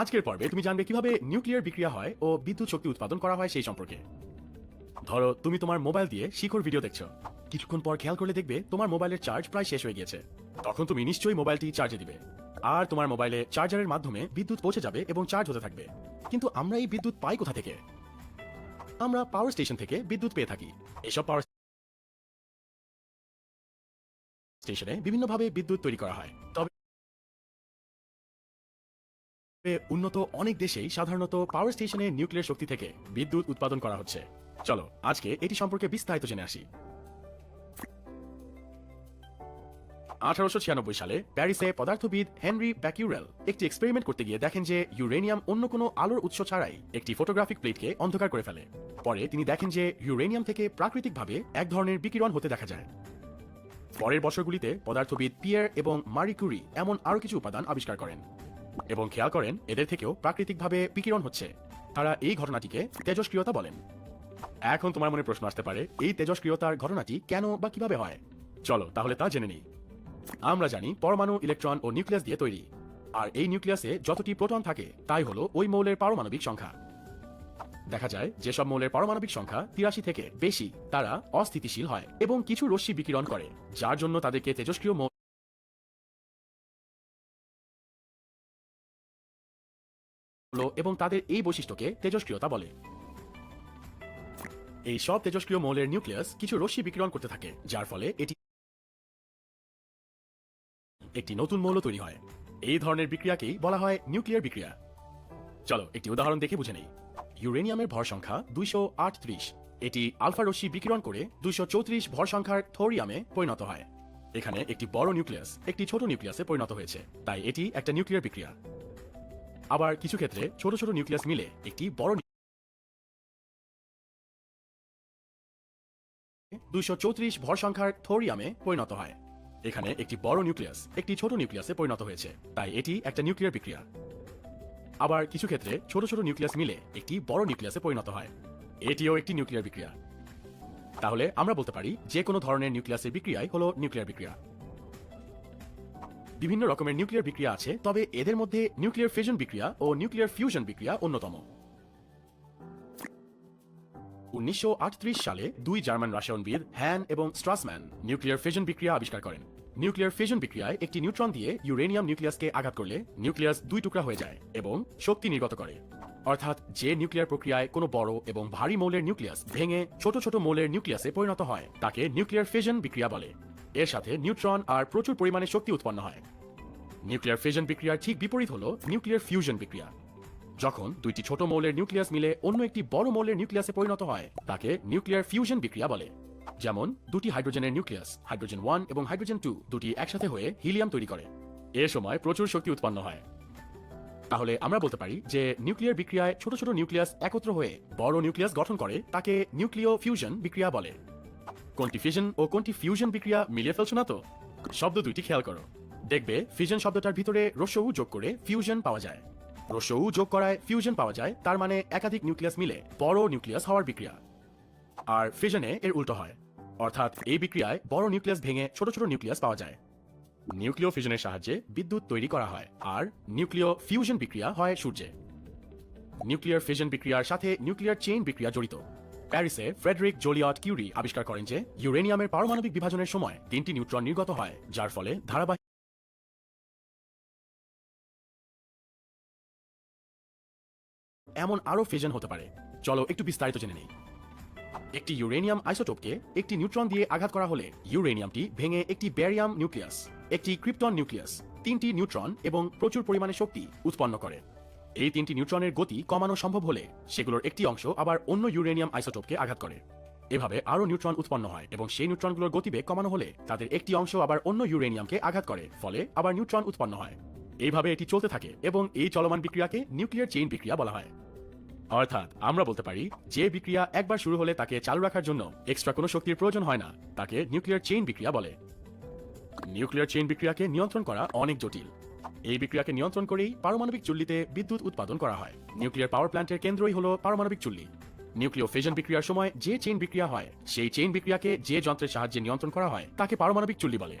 আজকের পর্বে তুমি জানবে কিভাবে নিউক্লিয়ার বিক্রিয়া হয় ও বিদ্যুৎ শক্তি উৎপাদন করা হয় সেই সম্পর্কে। ধরো তুমি তোমার মোবাইল দিয়ে শিখর ভিডিও দেখছো, কিছুক্ষণ পর খেয়াল করলে দেখবে তোমার মোবাইলের চার্জ প্রায় শেষ হয়ে গিয়েছে। তখন তুমি নিশ্চয়ই মোবাইলটি চার্জে দিবে, আর তোমার মোবাইলে চার্জারের মাধ্যমে বিদ্যুৎ পৌঁছে যাবে এবং চার্জ হতে থাকবে। কিন্তু আমরা এই বিদ্যুৎ পাই কোথা থেকে? আমরা পাওয়ার স্টেশন থেকে বিদ্যুৎ পেয়ে থাকি। এসব পাওয়ার স্টেশনে বিভিন্নভাবে বিদ্যুৎ তৈরি করা হয়। তবে উন্নত অনেক দেশেই সাধারণত পাওয়ার স্টেশনে নিউক্লিয়ার শক্তি থেকে বিদ্যুৎ উৎপাদন করা হচ্ছে। চলো আজকে এটি সম্পর্কে বিস্তারিত জেনে আসি। 1896 সালে প্যারিসে পদার্থবিদ হেনরি ব্যাকিউরেল একটি এক্সপেরিমেন্ট করতে গিয়ে দেখেন যে ইউরেনিয়াম অন্য কোনো আলোর উৎস ছাড়াই একটি ফটোগ্রাফিক প্লেটকে অন্ধকার করে ফেলে। পরে তিনি দেখেন যে ইউরেনিয়াম থেকে প্রাকৃতিকভাবে এক ধরনের বিকিরণ হতে দেখা যায়। পরের বছরগুলিতে পদার্থবিদ পিয়ের এবং মারি কুরি এমন আরো কিছু উপাদান আবিষ্কার করেন এবং খেয়াল করেন এদের থেকেও প্রাকৃতিকভাবে বিকিরণ হচ্ছে। তারা এই ঘটনাটিকে তেজস্ক্রিয়তা বলেন। এখন তোমার মনে প্রশ্ন আসতে পারে, এই তেজস্ক্রিয়তার ঘটনাটি কেন বা কিভাবে হয়? চলো তাহলে তা জেনে নিই। আমরা জানি পরমাণু ইলেকট্রন ও নিউক্লিয়াস দিয়ে তৈরি, আর এই নিউক্লিয়াসে যতটি প্রোটন থাকে তাই হলো ওই মৌলের পারমাণবিক সংখ্যা। দেখা যায় যেসব মৌলের পারমাণবিক সংখ্যা 83 থেকে বেশি তারা অস্থিতিশীল হয় এবং কিছু রশ্মি বিকিরণ করে, যার জন্য তাদেরকে তেজস্ক্রিয় মৌল এবং তাদের এই বৈশিষ্ট্যকে তেজস্ক্রিয়তা বলে। এই সব তেজস্ক্রিয় মৌলের নিউক্লিয়াস কিছু রশ্মি বিকিরণ করতে থাকে, যার ফলে এটি একটি নতুন মৌল তৈরি হয়। এই ধরনের বিক্রিয়াকেই বলা হয় নিউক্লিয়ার বিক্রিয়া। চলো একটি উদাহরণ দেখে বুঝে নেই। ইউরেনিয়ামের ভর সংখ্যা 238। এটি আলফা রশ্মি বিকিরণ করে 234 ভর সংখ্যার থোরিয়ামে পরিণত হয়। এখানে একটি বড় নিউক্লিয়াস একটি ছোট নিউক্লিয়াসে পরিণত হয়েছে, তাই এটি একটা নিউক্লিয়ার বিক্রিয়া। আবার কিছু ক্ষেত্রে ছোট ছোট নিউক্লিয়াস মিলে একটি বড় 234 ভর সংখ্যার থোরিয়ামে পরিণত হয়। এখানে একটি বড় নিউক্লিয়াস একটি ছোট নিউক্লিয়াসে পরিণত হয়েছে, তাই এটি একটা নিউক্লিয়ার বিক্রিয়া। আবার কিছু ক্ষেত্রে ছোট ছোট নিউক্লিয়াস মিলে একটি বড় নিউক্লিয়াসে পরিণত হয়। এটিও একটি নিউক্লিয়ার বিক্রিয়া। তাহলে আমরা বলতে পারি যে কোনো ধরনের নিউক্লিয়াসের বিক্রিয়াই হলো নিউক্লিয়ার বিক্রিয়া। বিভিন্ন রকমের নিউক্লিয়ার বিক্রিয়া আছে, তবে এদের মধ্যে নিউক্লিয়ার ফিশন বিক্রিয়া ও নিউক্লিয়ার ফিউশন বিক্রিয়া অন্যতম। 1938 সালে দুই জার্মান রসায়নবিদ হ্যান এবং স্ট্রাসম্যান নিউক্লিয়ার ফিশন বিক্রিয়া আবিষ্কার করেন। নিউক্লিয়ার ফিশন বিক্রিয়ায় একটি নিউট্রন দিয়ে ইউরেনিয়াম নিউক্লিয়াসকে আঘাত করলে নিউক্লিয়াস দুই টুকরা হয়ে যায় এবং শক্তি নির্গত করে। অর্থাৎ যে নিউক্লিয়ার প্রক্রিয়ায় কোনো বড় এবং ভারী মৌলের নিউক্লিয়াস ভেঙে ছোট ছোট মৌলের নিউক্লিয়াসে পরিণত হয় তাকে নিউক্লিয়ার ফিশন বিক্রিয়া বলে। এর সাথে নিউট্রন আর প্রচুর পরিমাণে শক্তি উৎপন্ন হয়। নিউক্লিয়ার ফিশন বিক্রিয়ার ঠিক বিপরীত হলো নিউক্লিয়ার ফিউশন বিক্রিয়া। যখন দুইটি ছোট মৌলের নিউক্লিয়াস মিলে অন্য একটি বড় মৌলের নিউক্লিয়াসে পরিণত হয় তাকে নিউক্লিয়ার ফিউশন বিক্রিয়া বলে। যেমন দুটি হাইড্রোজেনের নিউক্লিয়াস হাইড্রোজেন 1 এবং হাইড্রোজেন 2 দুটি একসাথে হয়ে হিলিয়াম তৈরি করে। এ সময় প্রচুর শক্তি উৎপন্ন হয়। তাহলে আমরা বলতে পারি যে নিউক্লিয়ার বিক্রিয়ায় ছোট ছোট নিউক্লিয়াস একত্র হয়ে বড় নিউক্লিয়াস গঠন করে তাকে নিউক্লিয় ফিউশন বিক্রিয়া বলে। কোনটি ফিশন ও কোনটি ফিউশন বিক্রিয়া মিলিয়ে ফেলছো না তো? শব্দ দুইটি খেয়াল করো। দেখবে ফিশন শব্দটার ভিতরে রস্য উ যোগ করে ফিউশন পাওয়া যায়। রস্য উ যোগ করায় ফিউশন পাওয়া যায়, তার মানে একাধিক নিউক্লিয়াস মিলে বড় নিউক্লিয়াস হওয়ার বিক্রিয়া। আর ফিশনে এর উল্টো হয়, অর্থাৎ এই বিক্রিয়ায় বড় নিউক্লিয়াস ভেঙে ছোট ছোট নিউক্লিয়াস পাওয়া যায়। নিউক্লিয় ফিশনের সাহায্যে বিদ্যুৎ তৈরি করা হয়, আর নিউক্লিয় ফিউশন বিক্রিয়া হয় সূর্যে। নিউক্লিয়ার ফিশন বিক্রিয়ার সাথে নিউক্লিয়ার চেইন বিক্রিয়া জড়িত। প্যারিসে ফ্রেডরিক জোলিয়ট কিউরি আবিষ্কার করেন যে ইউরেনিয়ামের পারমাণবিক বিভাজনের সময় 3টি নিউট্রন নির্গত হয়, যার ফলে ধারাবাহিক এমন আরো ফিশন হতে পারে। চলো একটু বিস্তারিত জেনে নেই। একটি ইউরেনিয়াম আইসোটোপকে একটি নিউট্রন দিয়ে আঘাত করা হলে ইউরেনিয়ামটি ভেঙে একটি ব্যারিয়াম নিউক্লিয়াস, একটি ক্রিপ্টন নিউক্লিয়াস, 3টি নিউট্রন এবং প্রচুর পরিমাণে শক্তি উৎপন্ন করে। এই 3টি নিউট্রনের গতি কমানো সম্ভব হলে সেগুলোর একটি অংশ আবার অন্য ইউরেনিয়াম আইসোটোপকে আঘাত করে। এভাবে আরো নিউট্রন উৎপন্ন হয় এবং সেই নিউট্রনগুলোর গতিবেগ কমানো হলে তাদের একটি অংশ আবার অন্য ইউরেনিয়ামকে আঘাত করে, ফলে আবার নিউট্রন উৎপন্ন হয়। এইভাবে এটি চলতে থাকে এবং এই চলমান বিক্রিয়াকে নিউক্লিয়ার চেইন বিক্রিয়া বলা হয়। অর্থাৎ আমরা বলতে পারি যে বিক্রিয়া একবার শুরু হলে তাকে চালু রাখার জন্য এক্সট্রা কোনো শক্তির প্রয়োজন হয় না, তাকে নিউক্লিয়ার চেইন বিক্রিয়া বলে। নিউক্লিয়ার চেইন বিক্রিয়াকে নিয়ন্ত্রণ করা অনেক জটিল। এই বিক্রিয়াকে নিয়ন্ত্রণ করেই পারমাণবিক চুল্লিতে বিদ্যুৎ উৎপাদন করা হয়। নিউক্লিয়ার পাওয়ার প্ল্যান্টের কেন্দ্রই হলো পারমাণবিক চুল্লি। নিউক্লিয় ফিশন বিক্রিয়ার সময় যে চেইন বিক্রিয়া হয় সেই চেইন বিক্রিয়াকে যে যন্ত্রের সাহায্যে নিয়ন্ত্রণ করা হয় তাকে পারমাণবিক চুল্লি বলে।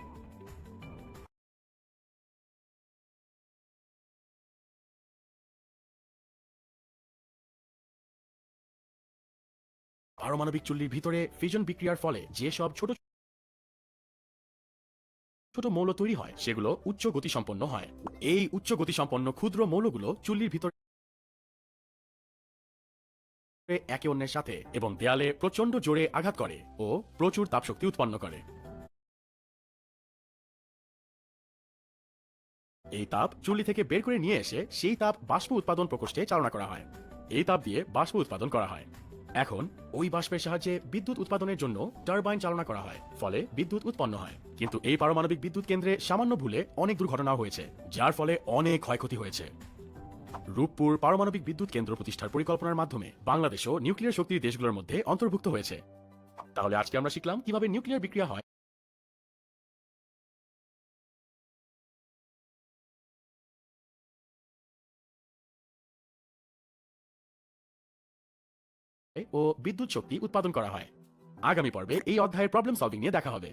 পারমাণবিক চুল্লির ভিতরে ফিশন বিক্রিয়ার ফলে যে সব ছোট ছোট মৌল তৈরি হয় সেগুলো উচ্চ গতিসম্পন্ন হয়। এই উচ্চ গতিসম্পন্ন ক্ষুদ্র মৌলগুলো চুল্লির ভিতরে একে অন্যের সাথে এবং দেয়ালে প্রচন্ড জোরে আঘাত করে ও প্রচুর তাপশক্তি উৎপন্ন করে। এই তাপ চুল্লি থেকে বের করে নিয়ে এসে সেই তাপ বাষ্প উৎপাদন প্রকোষ্ঠে চালনা করা হয়। এই তাপ দিয়ে বাষ্প উৎপাদন করা হয়। এখন ওই বাষ্পের সাহায্যে বিদ্যুৎ উৎপাদনের জন্য টারবাইন চালনা করা হয়, ফলে বিদ্যুৎ উৎপন্ন হয়। কিন্তু এই পারমাণবিক বিদ্যুৎ কেন্দ্রে সামান্য ভুলে অনেক দুর্ঘটনা হয়েছে, যার ফলে অনেক ক্ষয়ক্ষতি হয়েছে। রূপপুর পারমাণবিক বিদ্যুৎ কেন্দ্র প্রতিষ্ঠার পরিকল্পনার মাধ্যমে বাংলাদেশও নিউক্লিয়ার শক্তির দেশগুলোর মধ্যে অন্তর্ভুক্ত হয়েছে। তাহলে আজকে আমরা শিখলাম কিভাবে নিউক্লিয়ার বিক্রিয়া হয় ও বিদ্যুৎ শক্তি উৎপাদন করা হয়। আগামী পর্বে এই অধ্যায়ের প্রবলেম সলভিং নিয়ে দেখা হবে।